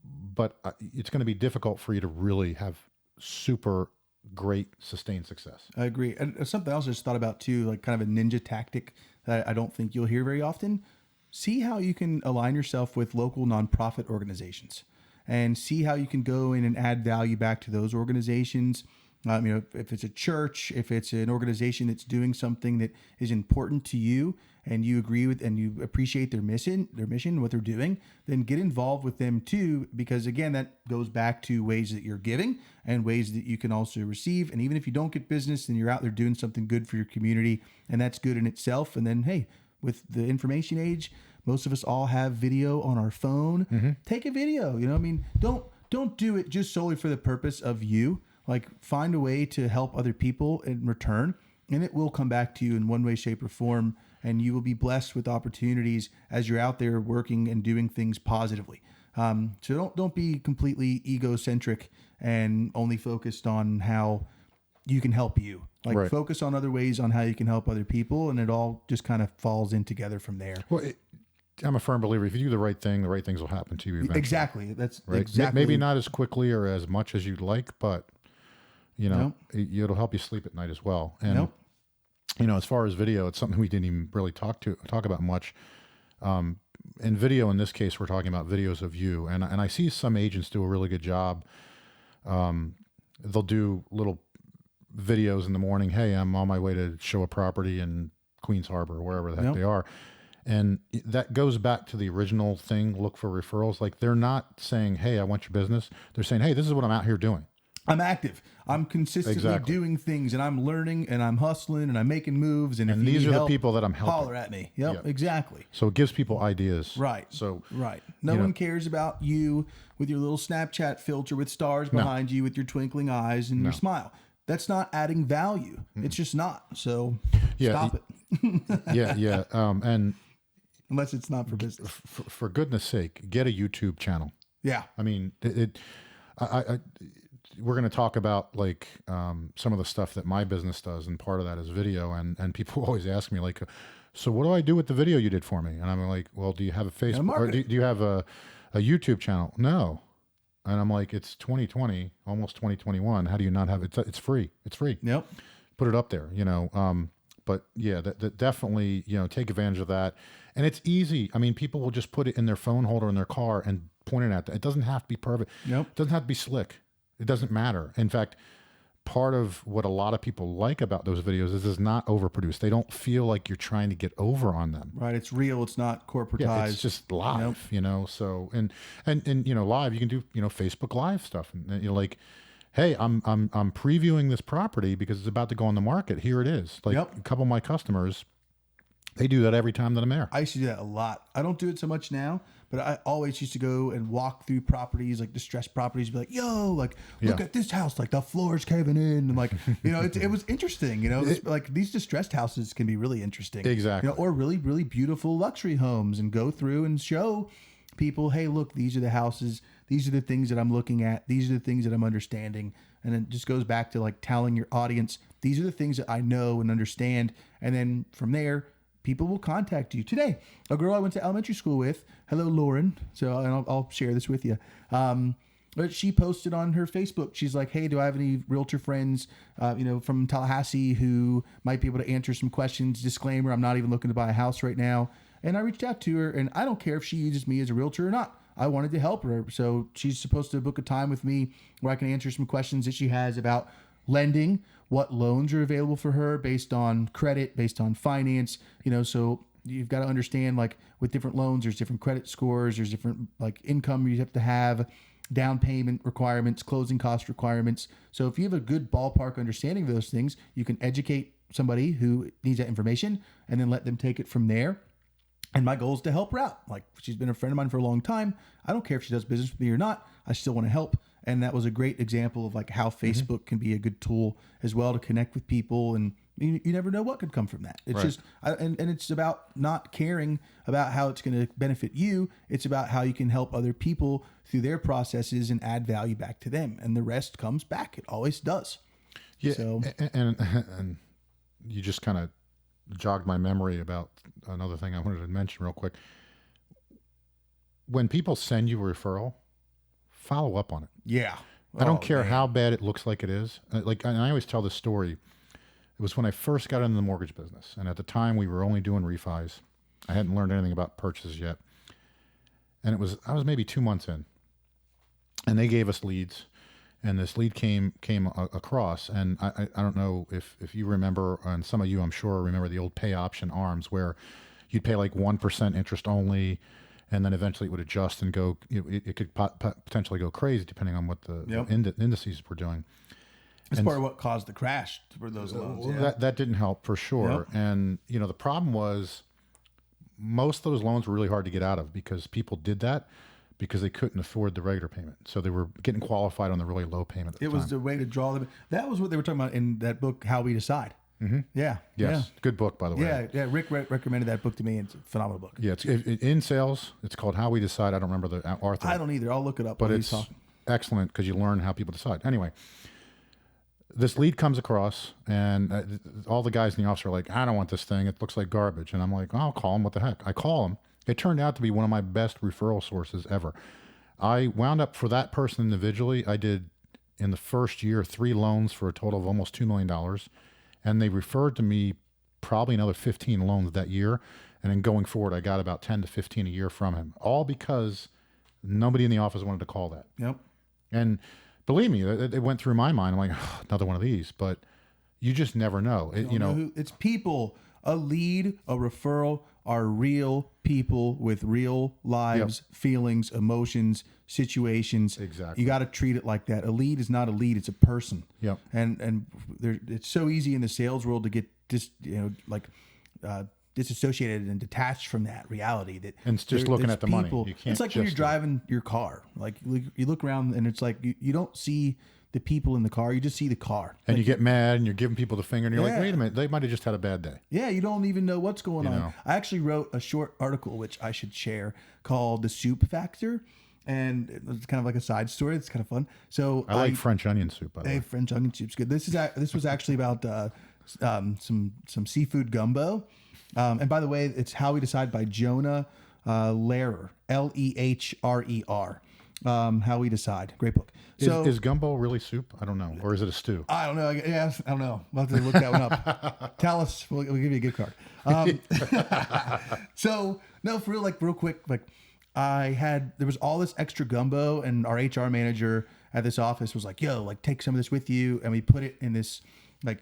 But it's going to be difficult for you to really have super great sustained success. I agree. And something else I just thought about too, like kind of a ninja tactic that I don't think you'll hear very often. See how you can align yourself with local nonprofit organizations and see how you can go in and add value back to those organizations. If it's a church, if it's an organization that's doing something that is important to you and you agree with and you appreciate their mission, what they're doing, then get involved with them too, because again, that goes back to ways that you're giving and ways that you can also receive. And even if you don't get business, then you're out there doing something good for your community, and that's good in itself. And then, hey, with the information age, most of us all have video on our phone. Take a video. Don't do it just solely for the purpose of you. Like, find a way to help other people in return, and it will come back to you in one way, shape, or form, and you will be blessed with opportunities as you're out there working and doing things positively. So don't be completely egocentric and only focused on how you can help you. Like, focus on other ways on how you can help other people, and it all just kind of falls in together from there. Well, I'm a firm believer. If you do the right things will happen to you eventually. Exactly. That's right. Exactly. Maybe not as quickly or as much as you'd like, but it'll help you sleep at night as well. And as far as video, it's something we didn't even really talk about much. In video, in this case, we're talking about videos of you, and I see some agents do a really good job. They'll do little videos in the morning. Hey, I'm on my way to show a property in Queens Harbor or wherever the heck they are. And that goes back to the original thing, look for referrals. Like, they're not saying, hey, I want your business. They're saying, hey, this is what I'm out here doing. I'm active. I'm consistently doing things, and I'm learning, and I'm hustling, and I'm making moves. And if these are help, the people that I'm helping. Holler at me. Yep, exactly. So it gives people ideas. Right. So No one cares about you with your little Snapchat filter with stars behind you with your twinkling eyes and your smile. That's not adding value. It's just not. So stop it. And unless it's not for business. For goodness sake, get a YouTube channel. Yeah. I mean, we're going to talk about like some of the stuff that my business does, and part of that is video. And people always ask me like, so what do I do with the video you did for me? And I'm like, well, do you have a Facebook or do you have a YouTube channel? No. And I'm like, it's 2020, almost 2021. How do you not have it? It's free. It's free. Yep. Put it up there, but yeah, that definitely, take advantage of that. And it's easy. I mean, people will just put it in their phone holder in their car and point it at them. It doesn't have to be perfect. Nope. It doesn't have to be slick. It doesn't matter. In fact, part of what a lot of people like about those videos is it's not overproduced. They don't feel like you're trying to get over on them. Right. It's real. It's not corporatized. Yeah, it's just live, so, and live, you can do, Facebook Live stuff. And you're like, hey, I'm previewing this property because it's about to go on the market. Here it is. Like a couple of my customers, they do that every time that I'm there. I used to do that a lot. I don't do it so much now, but I always used to go and walk through properties, like distressed properties, be like, yo, like, look at this house, like the floor's caving in. And like, it was interesting, like these distressed houses can be really interesting. Exactly. Or really, really beautiful luxury homes, and go through and show people, hey, look, these are the houses. These are the things that I'm looking at. These are the things that I'm understanding. And it just goes back to like telling your audience, these are the things that I know and understand. And then from there, people will contact you. Today, a girl I went to elementary school with, hello, Lauren. So I'll share this with you. But she posted on her Facebook. She's like, hey, do I have any realtor friends, from Tallahassee who might be able to answer some questions? Disclaimer, I'm not even looking to buy a house right now. And I reached out to her, and I don't care if she uses me as a realtor or not. I wanted to help her. So she's supposed to book a time with me where I can answer some questions that she has about lending, what loans are available for her based on credit, based on finance, so you've got to understand, like, with different loans, there's different credit scores, there's different like income you have to have, down payment requirements, closing cost requirements. So if you have a good ballpark understanding of those things, you can educate somebody who needs that information and then let them take it from there. And my goal is to help her out. Like, she's been a friend of mine for a long time. I don't care if she does business with me or not. I still want to help. And that was a great example of like how Facebook can be a good tool as well to connect with people. And you never know what could come from that. It's just, and it's about not caring about how it's going to benefit you. It's about how you can help other people through their processes and add value back to them. And the rest comes back. It always does. Yeah. So, and you just kind of jogged my memory about another thing I wanted to mention real quick. When people send you a referral, follow up on it. Yeah. I don't Oh, care man. how bad it looks like it is. Like, and I always tell this story. It was when I first got into the mortgage business, and at the time we were only doing refis. I hadn't learned anything about purchases yet, and I was maybe 2 months in, and they gave us leads, and this lead across, and I don't know if you remember, and some of you I'm sure remember the old pay option ARMs where you'd pay like 1% interest only, and then eventually it would adjust and go. It could potentially go crazy depending on what the Yep. indices were doing. That's part of what caused the crash for those loans. Well, Yeah. that didn't help for sure. Yep. And the problem was most of those loans were really hard to get out of because people did that because they couldn't afford the regular payment. So they were getting qualified on the really low payment at the It time. was the way to draw them. That was what they were talking about in that book, How We Decide. Mm-hmm. Yeah. Yes. Good book, by the way. Yeah. Yeah. Rick recommended that book to me. It's a phenomenal book. Yeah. It's in sales. It's called How We Decide. I don't remember the author. I don't either. I'll look it up. But while it's he's talking. excellent because you learn how people decide. Anyway, this lead comes across, and all the guys in the office are like, I don't want this thing. It looks like garbage. And I'm like, I'll call him. What the heck? I call him. It turned out to be one of my best referral sources ever. I wound up for that person individually. I did in the first year 3 loans for a total of almost $2 million. And they referred to me probably another 15 loans that year. And then going forward, I got about 10 to 15 a year from him, all because nobody in the office wanted to call that. Yep. And believe me, it went through my mind. I'm like, oh, another one of these, but you just never know. It's people. A lead, a referral are real people with real lives, feelings, emotions, situations. Exactly. You got to treat it like that. A lead is not a lead; it's a person. Yep. And it's so easy in the sales world to get disassociated and detached from that reality. That And it's just looking at the money. You can't it's like when you're just driving your car. Like you look around and it's like you don't see the people in the car. You just see the car. and you get mad and you're giving people the finger and you're like, Yeah. wait a minute, they might have just had a bad day. Yeah, you don't even know what's going on. know. I actually wrote a short article, which I should share, called The Soup Factor. And it's kind of like a side story. It's kind of fun. So I like French onion soup, by the Hey, way. French onion soup's good. This was actually about some seafood gumbo. And by the way, it's How We Decide by Jonah Lehrer, Lehrer. How We Decide. Great book. So Is gumbo really soup? I don't know. Or is it a stew? I don't know. I don't know. We'll have to look that one up. Tell us. We'll give you a gift card. So no, for real, real quick, there was all this extra gumbo, and our HR manager at this office was like, "Yo, take some of this with you," and we put it in this it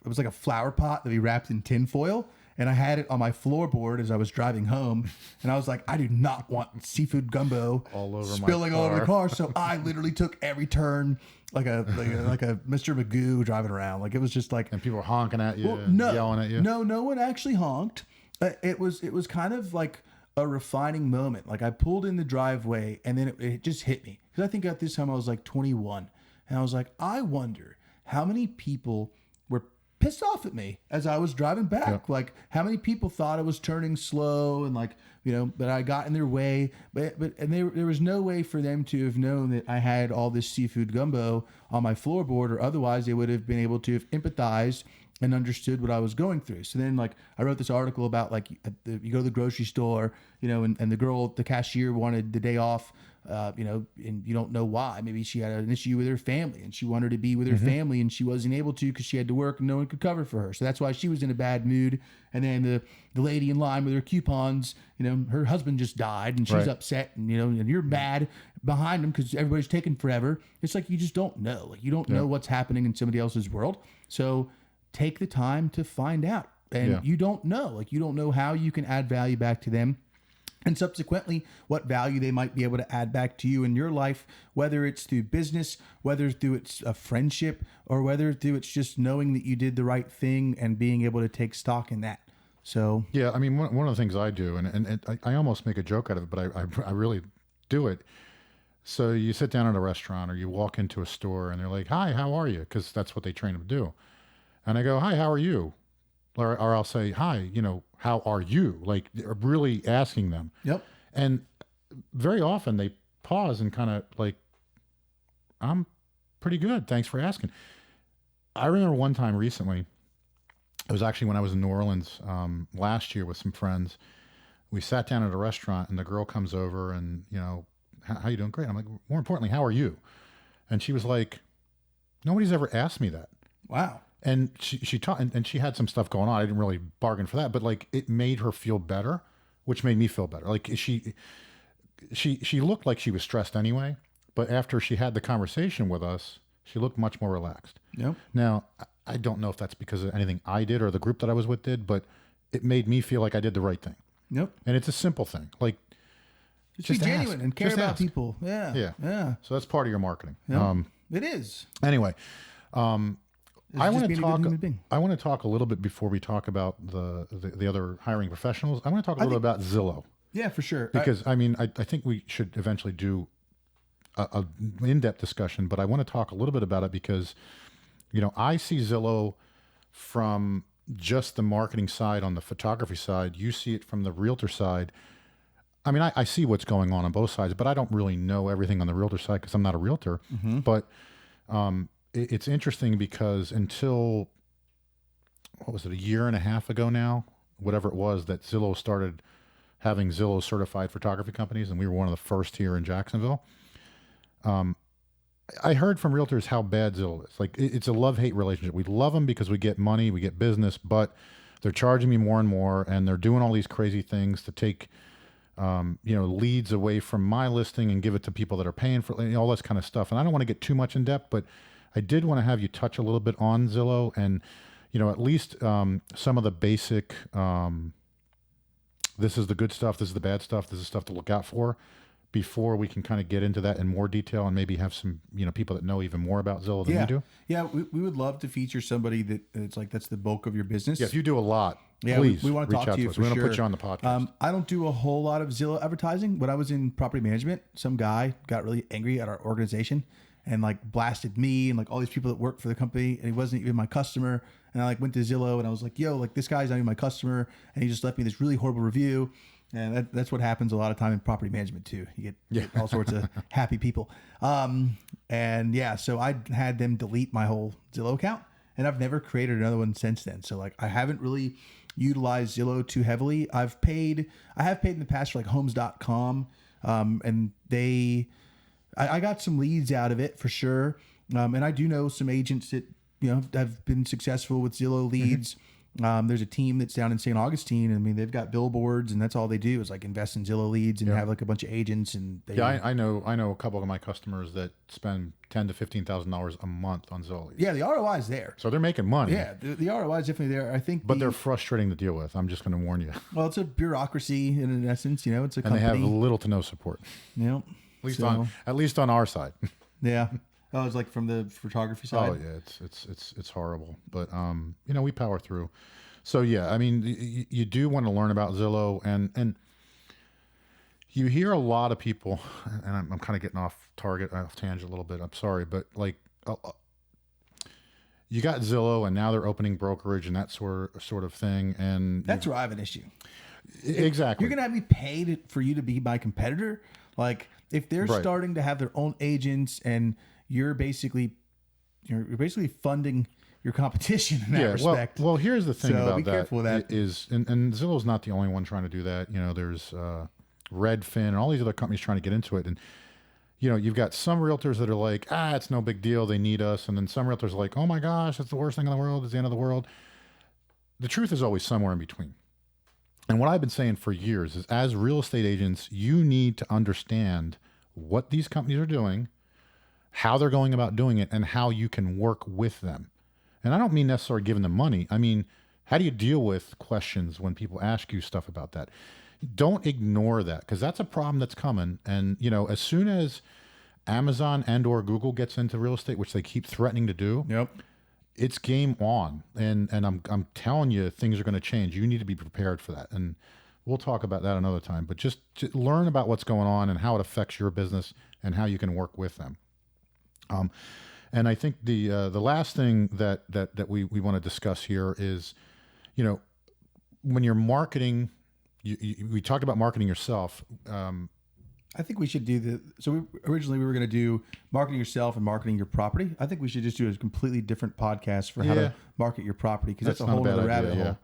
was like a flower pot that we wrapped in tin foil. And I had it on my floorboard as I was driving home, and I was like, I do not want seafood gumbo All over my spilling all over the car. car. So I literally took every turn like a Mr. Magoo driving around. It was just like, And people were honking at you, well, and no, yelling at you. no one actually honked. It was kind of like a refining moment. I pulled in the driveway, and then it just hit me, because I think at this time I was 21, and I was like, I wonder how many people were pissed off at me as I was driving back. How many people thought I was turning slow and that I got in their way, and there was no way for them to have known that I had all this seafood gumbo on my floorboard, or otherwise they would have been able to have empathized and understood what I was going through. So then I wrote this article about you go to the grocery store, and the cashier wanted the day off, and you don't know why. Maybe she had an issue with her family and she wanted to be with her family, and she wasn't able to because she had to work and no one could cover for her. So that's why she was in a bad mood. And then the lady in line with her coupons, her husband just died and she's Right. upset, and and you're mad behind them because everybody's taking forever. It's like, you just don't know. You don't know what's happening in somebody else's world. So take the time to find out. And you don't know. You don't know how you can add value back to them, and subsequently what value they might be able to add back to you in your life, whether it's through business, whether through it's a friendship, or whether through it's just knowing that you did the right thing and being able to take stock in that. So Yeah, I mean, one of the things I do, and I almost make a joke out of it, but I really do it. So you sit down at a restaurant or you walk into a store and they're like, hi, how are you? Because that's what they train them to do. And I go, hi, how are you? Or I'll say, hi, how are you? Really asking them. Yep. And very often they pause and kind of I'm pretty good. Thanks for asking. I remember one time recently, it was actually when I was in New Orleans last year with some friends. We sat down at a restaurant and the girl comes over and, how you doing? Great. I'm like, more importantly, how are you? And she was like, nobody's ever asked me that. Wow. And she taught, and she had some stuff going on. I didn't really bargain for that, but like it made her feel better, which made me feel better. Like she looked like she was stressed anyway, but after she had the conversation with us, she looked much more relaxed. Yep. Now, I don't know if that's because of anything I did or the group that I was with did, but it made me feel like I did the right thing. Yep. And it's a simple thing. Like, just be genuine ask. and care Just about ask. people. Yeah. Yeah. Yeah. So that's part of your marketing. Yep. It is. Anyway, I want to being a good talk. human being. I want to talk a little bit before we talk about the other hiring professionals. I want to talk a little bit about Zillow, Yeah, for sure. because I mean I think we should eventually do a in-depth discussion, but I want to talk a little bit about it because I see Zillow from just the marketing side. On the photography side, you see it from the realtor side. I mean, I see what's going on both sides, but I don't really know everything on the realtor side because I'm not a realtor. Mm-hmm. But it's interesting because until, what was it, a year and a half ago now, whatever it was, that Zillow started having Zillow certified photography companies, and we were one of the first here in Jacksonville. I heard from realtors how bad Zillow is. Like, it's a love-hate relationship. We love them because we get money, we get business, but they're charging me more and more, and they're doing all these crazy things to take leads away from my listing and give it to people that are paying for all this kind of stuff. And I don't want to get too much in depth, but I did want to have you touch a little bit on Zillow and, at least some of the basic, this is the good stuff, this is the bad stuff, this is stuff to look out for, before we can kind of get into that in more detail and maybe have some, people that know even more about Zillow than we do. Yeah, we would love to feature somebody that's the bulk of your business. Yeah, if you do a lot, yeah, please we want to talk to you us. for We sure. want to put you on the podcast. I don't do a whole lot of Zillow advertising. When I was in property management, some guy got really angry at our organization and like blasted me and like all these people that work for the company, and he wasn't even my customer. And I like went to Zillow and I was like, yo, like this guy's not even my customer, and he just left me this really horrible review. And that's what happens a lot of time in property management too. You get all sorts of happy people. And yeah, so I had them delete my whole Zillow account, and I've never created another one since then. So like I haven't really utilized Zillow too heavily. I have paid in the past for like homes.com. And I got some leads out of it for sure. And I do know some agents that, have been successful with Zillow leads. There's a team that's down in St. Augustine. I mean, they've got billboards, and that's all they do is like invest in Zillow leads and have like a bunch of agents. And I know a couple of my customers that spend $10,000 to $15,000 a month on Zillow leads. Yeah, the ROI is there. So they're making money. Yeah, the ROI is definitely there. I think, but they're frustrating to deal with. I'm just going to warn you. Well, it's a bureaucracy in essence. It's a company. And they have little to no support. Yep. At least on our side. Yeah. Oh, it's like from the photography side. Oh yeah, it's horrible, but we power through. So yeah, I mean, you do want to learn about Zillow, and you hear a lot of people, and I'm kind of getting off tangent a little bit. I'm sorry, but like you got Zillow, and now they're opening brokerage and that sort of thing, and that's where I have an issue. Exactly. You're gonna have me paid for you to be my competitor. Like if they're starting to have their own agents, and you're basically funding your competition in that respect. Well, here's the thing about be careful with that. Is and Zillow's not the only one trying to do that. There's Redfin and all these other companies trying to get into it. And, you've got some realtors that are like, it's no big deal, they need us. And then some realtors are like, oh my gosh, it's the worst thing in the world, it's the end of the world. The truth is always somewhere in between. And what I've been saying for years is, as real estate agents, you need to understand what these companies are doing, how they're going about doing it, and how you can work with them. And I don't mean necessarily giving them money. I mean, how do you deal with questions when people ask you stuff about that? Don't ignore that, because that's a problem that's coming. And, as soon as Amazon and or Google gets into real estate, which they keep threatening to do, it's game on. And I'm telling you, things are going to change. You need to be prepared for that. And we'll talk about that another time. But just learn about what's going on and how it affects your business and how you can work with them. And I think the last thing that we want to discuss here is, when you're marketing, we talked about marketing yourself. I think we should do originally we were going to do marketing yourself and marketing your property. I think we should just do a completely different podcast for how to market your property, because that's a whole other rabbit hole.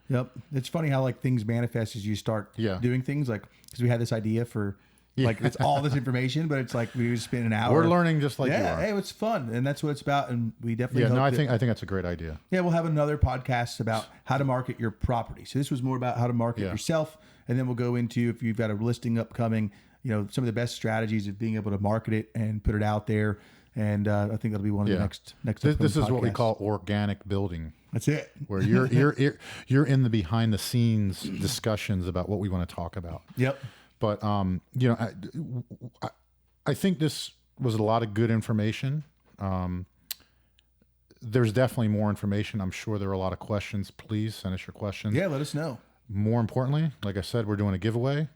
Yep. It's funny how like things manifest as you start doing things, like, because we had this idea for Like it's all this information, but it's like we just spend an hour. We're learning just like you Yeah, are. hey, it's fun, and that's what it's about. And we definitely Yeah, hope no, I that- think that's a great idea. yeah, we'll have another podcast about how to market your property. So this was more about how to market Yeah. yourself, and then we'll go into if you've got a listing upcoming, some of the best strategies of being able to market it and put it out there. And I think that'll be one of the next. This is what we podcasts. call organic building, That's it. where you're in the behind the scenes discussions about what we want to talk about. Yep. But I think this was a lot of good information. There's definitely more information. I'm sure there are a lot of questions. Please send us your questions. Yeah, let us know. More importantly, like I said, we're doing a giveaway.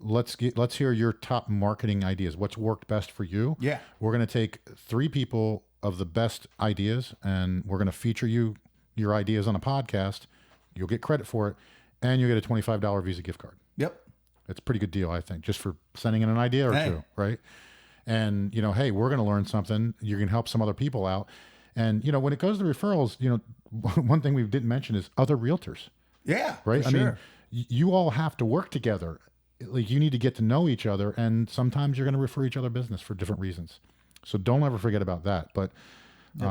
Let's hear your top marketing ideas. What's worked best for you? Yeah. We're going to take 3 people of the best ideas, and we're going to feature your ideas on a podcast. You'll get credit for it, and you'll get a $25 Visa gift card. Yep. It's a pretty good deal, I think, just for sending in an idea or two, right? And, hey, we're going to learn something. You're going to help some other people out. And, when it goes to referrals, one thing we didn't mention is other realtors, Yeah. right? For I sure. mean, you all have to work together. Like, you need to get to know each other, and sometimes you're going to refer each other business for different reasons. So don't ever forget about that. But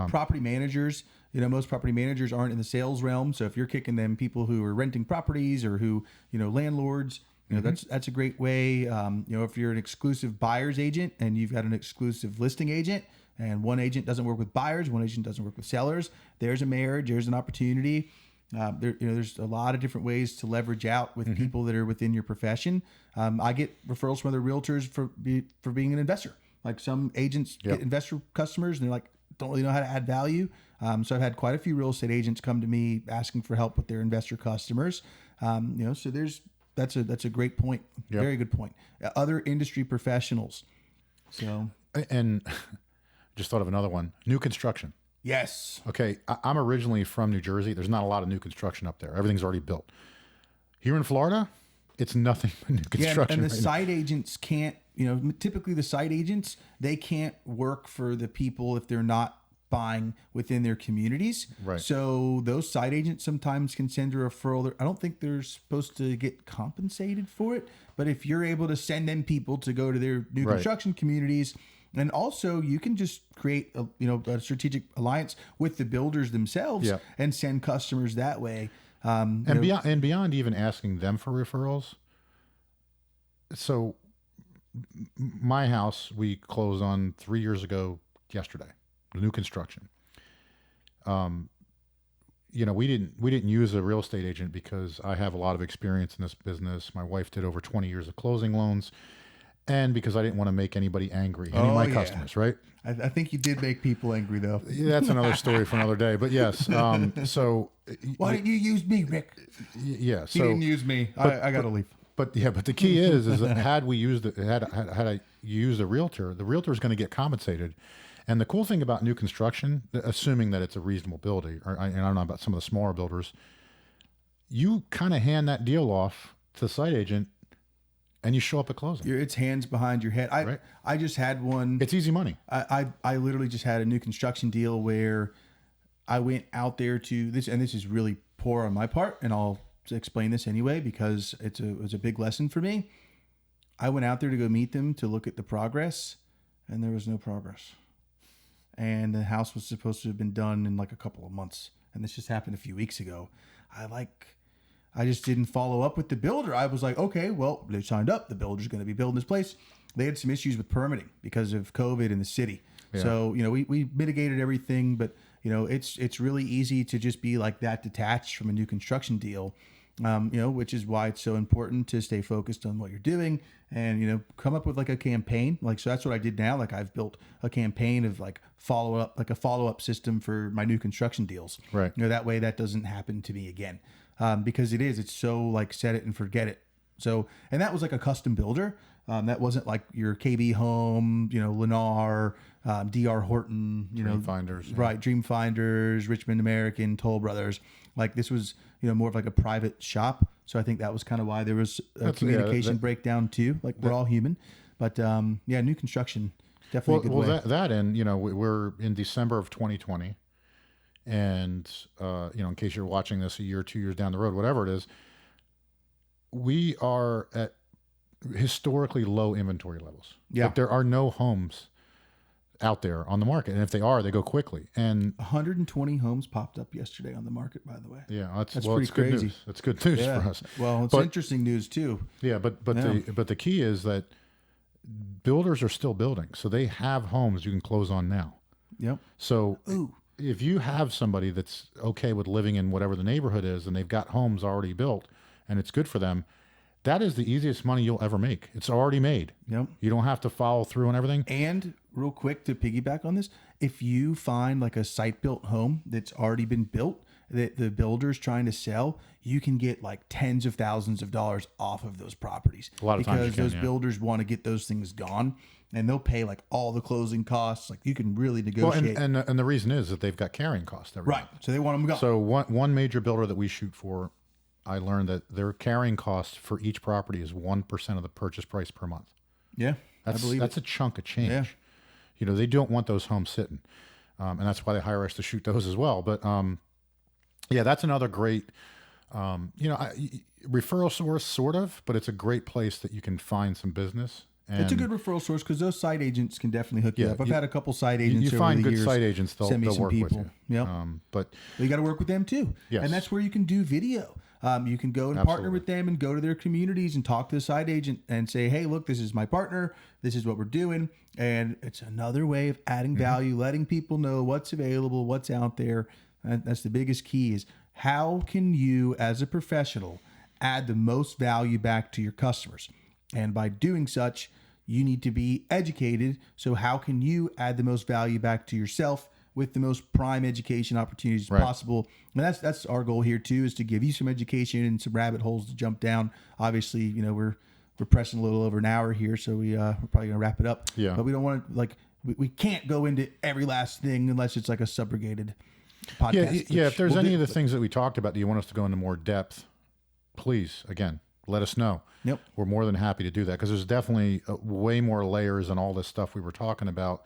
property managers, most property managers aren't in the sales realm. So if you're kicking them people who are renting properties or who, landlords, that's a great way. If you're an exclusive buyer's agent and you've got an exclusive listing agent and one agent doesn't work with buyers, one agent doesn't work with sellers, there's a marriage, there's an opportunity. There's a lot of different ways to leverage out with people that are within your profession. I get referrals from other realtors for being an investor. Like some agents get investor customers and they're like, don't really know how to add value. So I've had quite a few real estate agents come to me asking for help with their investor customers. So that's a great point. Yep. Very good point. Other industry professionals. So, and just thought of another one, new construction. yes. Okay, I'm originally from New Jersey. There's not a lot of new construction up there. Everything's already built. Here in Florida, it's nothing but new Yeah, construction. and the right now. site agents can't, typically the site agents, they can't work for the people if they're not buying within their communities. Right. So those site agents sometimes can send a referral. I don't think they're supposed to get compensated for it, but if you're able to send them people to go to their new Right. construction communities, and also you can just create a strategic alliance with the builders themselves Yeah. and send customers that way. Beyond even asking them for referrals. So my house we closed on 3 years ago yesterday, new construction. We didn't use a real estate agent because I have a lot of experience in this business. My wife did over 20 years of closing loans, and because I didn't want to make anybody angry, any of my customers, right? I think you did make people angry though. Yeah, that's another story for another day. But yes, so Why didn't you use me, Rick? yeah, He so didn't use me. I got to leave. but the key is that had we used had I used a realtor, the realtor is going to get compensated. And the cool thing about new construction, assuming that it's a reasonable building, and I don't know about some of the smaller builders, you kind of hand that deal off to the site agent, and you show up at closing. It's hands behind your head. Right. I just had one. It's easy money. I literally just had a new construction deal where I went out there to this, and this is really poor on my part, and I'll explain this anyway because it was a big lesson for me. I went out there to go meet them to look at the progress, and there was no progress. And the house was supposed to have been done in like a couple of months, and this just happened a few weeks ago. I just didn't follow up with the builder. I was like, okay, well, they signed up. The builder's going to be building this place. They had some issues with permitting because of COVID in the city. Yeah. So, we mitigated everything, but it's really easy to just be like that detached from a new construction deal, which is why it's so important to stay focused on what you're doing and, come up with like a campaign. So that's what I did now. Like I've built a campaign of like a follow-up system for my new construction deals. Right. That way that doesn't happen to me again. Because it's so like set it and forget it. So, and that was like a custom builder. That wasn't like your KB Home, Lennar, DR Horton, Dreamfinders, yeah. right? Dreamfinders, Richmond American, Toll Brothers. Like this was, more of like a private shop. So I think that was kind of why there was a communication breakdown too. Like we're all human, but new construction definitely a good way. That and we're in December of 2020. And, in case you're watching this a year, 2 years down the road, whatever it is, we are at historically low inventory levels. Yeah. Like there are no homes out there on the market. And if they are, they go quickly. And 120 homes popped up yesterday on the market, by the way. yeah, That's it's pretty good crazy. news. That's good news Yeah. for us. Well, it's But- interesting news too. Yeah, but Yeah. the key is that builders are still building. So they have homes you can close on now. Yep. So Ooh. if you have somebody that's okay with living in whatever the neighborhood is and they've got homes already built and it's good for them, that is the easiest money you'll ever make. It's already made. Yep. You don't have to follow through on everything. And real quick to piggyback on this, if you find like a site built home that's already been built that the builder's trying to sell, you can get like tens of thousands of dollars off of those properties. A lot of times you because can, those yeah. builders want to get those things gone and they'll pay like all the closing costs. Like you can really Well, negotiate. and the reason is that they've got carrying costs every right. month. So they want them gone. So one major builder that we shoot for, I learned that their carrying cost for each property is 1% of the purchase price per month. yeah. I believe That's a chunk of change. Yeah. You know, they don't want those homes sitting. And that's why they hire us to shoot those as well. But yeah, that's another great, referral source, sort of, but it's a great place that you can find some business. And It's a good referral source because those site agents can definitely hook you Yeah, up. I've you- had a couple site agents you over find the good years site agents, they'll send me some work with people. you. Yep. But Well, you got to work with them too. Yes. And that's where you can do video. You can go and partner Absolutely. with them and go to their communities and talk to the site agent and say, hey, look, this is my partner. This is what we're doing. And it's another way of adding value, letting people know what's available, what's out there. And that's the biggest key is how can you as a professional add the most value back to your customers? And by doing such, you need to be educated. So how can you add the most value back to yourself with the most prime education opportunities Right. possible? And that's our goal here too, is to give you some education and some rabbit holes to jump down. Obviously, you know, we're pressing a little over an hour here, so we're probably gonna wrap it up. Yeah. But we don't want to we can't go into every last thing unless it's like a subrogated podcast. yeah, if which there's we'll any do. of the things that we talked about that you want us to go into more depth, please, again, let us know. Yep. We're more than happy to do that because there's definitely way more layers and all this stuff we were talking about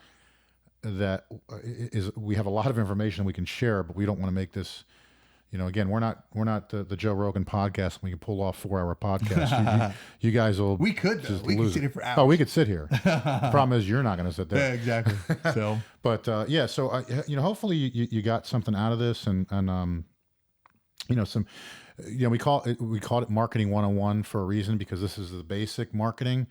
that is we have a lot of information we can share, but we don't want to make this, you know, again, we're not the Joe Rogan podcast. We can pull off 4-hour podcast. you guys will. We could, though. just We could lose sit it. here for hours. Oh, we could sit here. The problem is you're not going to sit there. Yeah, exactly. So But yeah, so you know, hopefully you got something out of this, and you know, some, you know, we called it marketing 101 for a reason, because this is the basic marketing.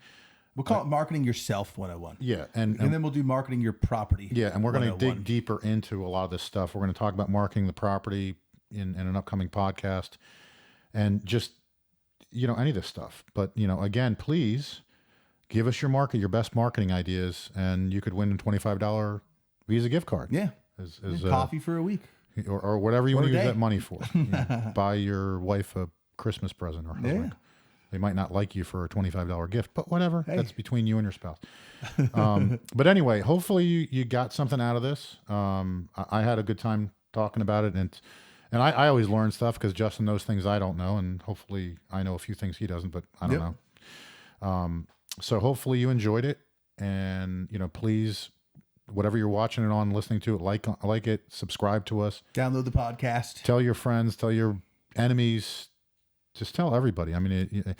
we'll call it marketing yourself 101. Yeah, And then we'll do marketing your property. yeah, and we're going to 101. dig deeper into a lot of this stuff. We're going to talk about marketing the property in an upcoming podcast, and just, you know, any of this stuff. But, you know, again, please give us your best marketing ideas, and you could win a $25 Visa gift card. Yeah. As Coffee for a week. or whatever you want a to use day. that money for. You know, buy your wife a Christmas present or husband. Yeah. They might not like you for a $25 gift, but whatever. That's between you and your spouse. But anyway, hopefully you got something out of this. I had a good time talking about it, and I always learn stuff because Justin knows things I don't know, and hopefully I know a few things he doesn't, but I don't Yep. know. So hopefully you enjoyed it, and, you know, please, whatever you're watching it on, listening to it, like it, subscribe to us. Download the podcast. Tell your friends, tell your enemies, just tell everybody. I mean,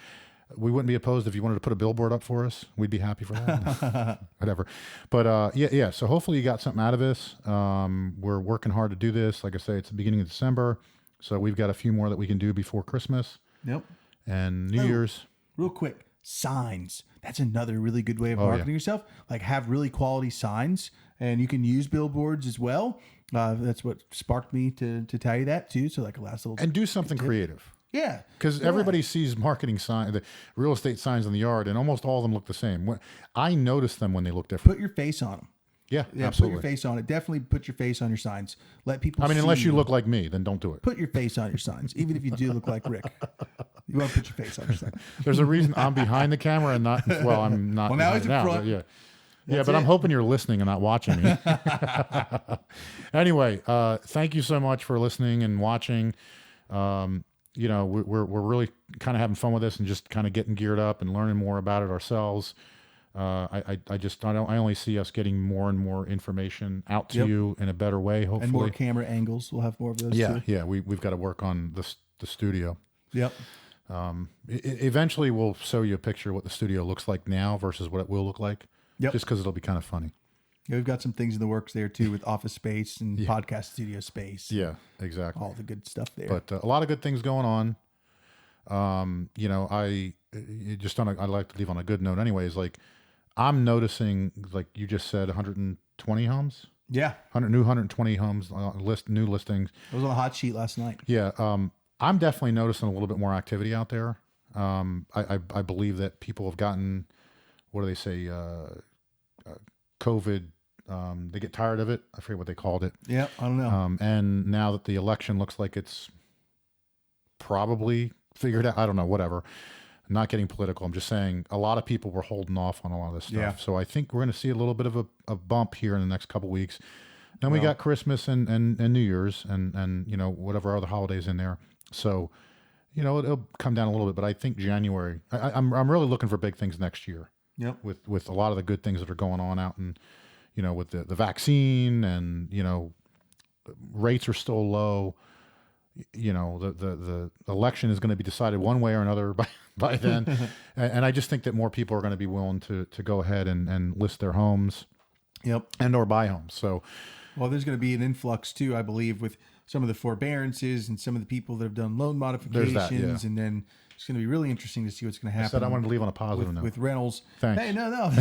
we wouldn't be opposed if you wanted to put a billboard up for us. We'd be happy for that. Whatever. But yeah. So hopefully you got something out of this. We're working hard to do this. Like I say, it's the beginning of December, so we've got a few more that we can do before Christmas Yep. and New Year's. Real quick, signs. That's another really good way of Oh, yeah. marketing yourself. Like have really quality signs, and you can use billboards as well. That's what sparked me to tell you that too. So like a last little And do something creative. yeah, Because everybody sees marketing sign, the real estate signs in the yard, and almost all of them look the same. I notice them when they look different. put your face on them. Yeah, Yeah, absolutely. put your face on it. Definitely put your face on your signs. Let people. I mean, see unless you look like me, then don't do it. Put your face on your signs, even if you do look like Rick. You want to put your face on your sign. There's a reason I'm behind the camera and not. Well, I'm not. Well, now behind he's in it front. But yeah, That's but I'm it. hoping you're listening and not watching me. Anyway, thank you so much for listening and watching. You know, we're really kind of having fun with this and just kind of getting geared up and learning more about it ourselves. I only see us getting more and more information out to Yep. you in a better way. Hopefully, And more camera angles. We'll have more of those yeah, too. yeah. We've got to work on the studio. Yep. Eventually we'll show you a picture of what the studio looks like now versus what it will look like. Yep. Just because it'll be kind of funny. Yeah, we've got some things in the works there too with office space and podcast studio space. Yeah, exactly. All the good stuff there. But a lot of good things going on. You know, I'd like to leave on a good note anyways. Like I'm noticing, like you just said, 120 homes. Yeah. 120 homes, new listings. I was on the hot sheet last night. Yeah. I'm definitely noticing a little bit more activity out there. I believe that people have gotten, what do they say? COVID, they get tired of it. I forget what they called it. Yeah. I don't know. And now that the election looks like it's probably figured out, I don't know, whatever. I'm not getting political. I'm just saying a lot of people were holding off on a lot of this stuff. Yeah. So I think we're going to see a little bit of a bump here in the next couple of weeks. Then we got Christmas and New Year's and, you know, whatever other holidays in there. So, you know, it'll come down a little bit, but I think January, I'm really looking for big things next year. Yep. With a lot of the good things that are going on out and, you know, with the vaccine and, you know, rates are still low. You know, the election is going to be decided one way or another by then. And I just think that more people are going to be willing to go ahead and list their homes. Yep. And or buy homes. So, well, there's going to be an influx too, I believe, with some of the forbearances and some of the people that have done loan modifications. That, yeah. And then it's going to be really interesting to see what's going to happen. I said I wanted to leave on a positive note. With rentals. Thanks. Hey, no.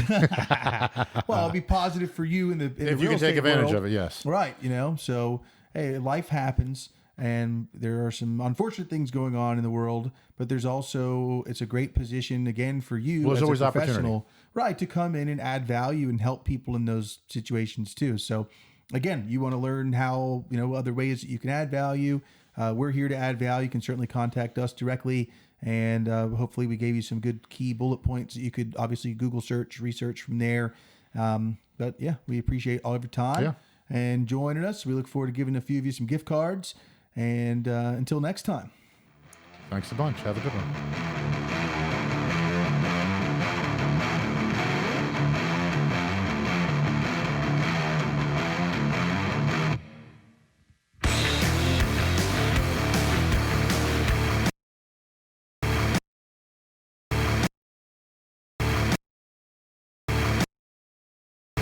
Well, it'll be positive for you in the if you can take advantage of it, yes. Right. You know, so, hey, life happens. And there are some unfortunate things going on in the world, but there's also, it's a great position again for you as a professional, opportunity. Right, to come in and add value and help people in those situations too. So again, you want to learn how, you know, other ways that you can add value. We're here to add value. You can certainly contact us directly. And hopefully we gave you some good key bullet points that you could obviously Google search, research from there. But yeah, we appreciate all of your time and joining us. We look forward to giving a few of you some gift cards. And until next time. Thanks a bunch. Have a good one.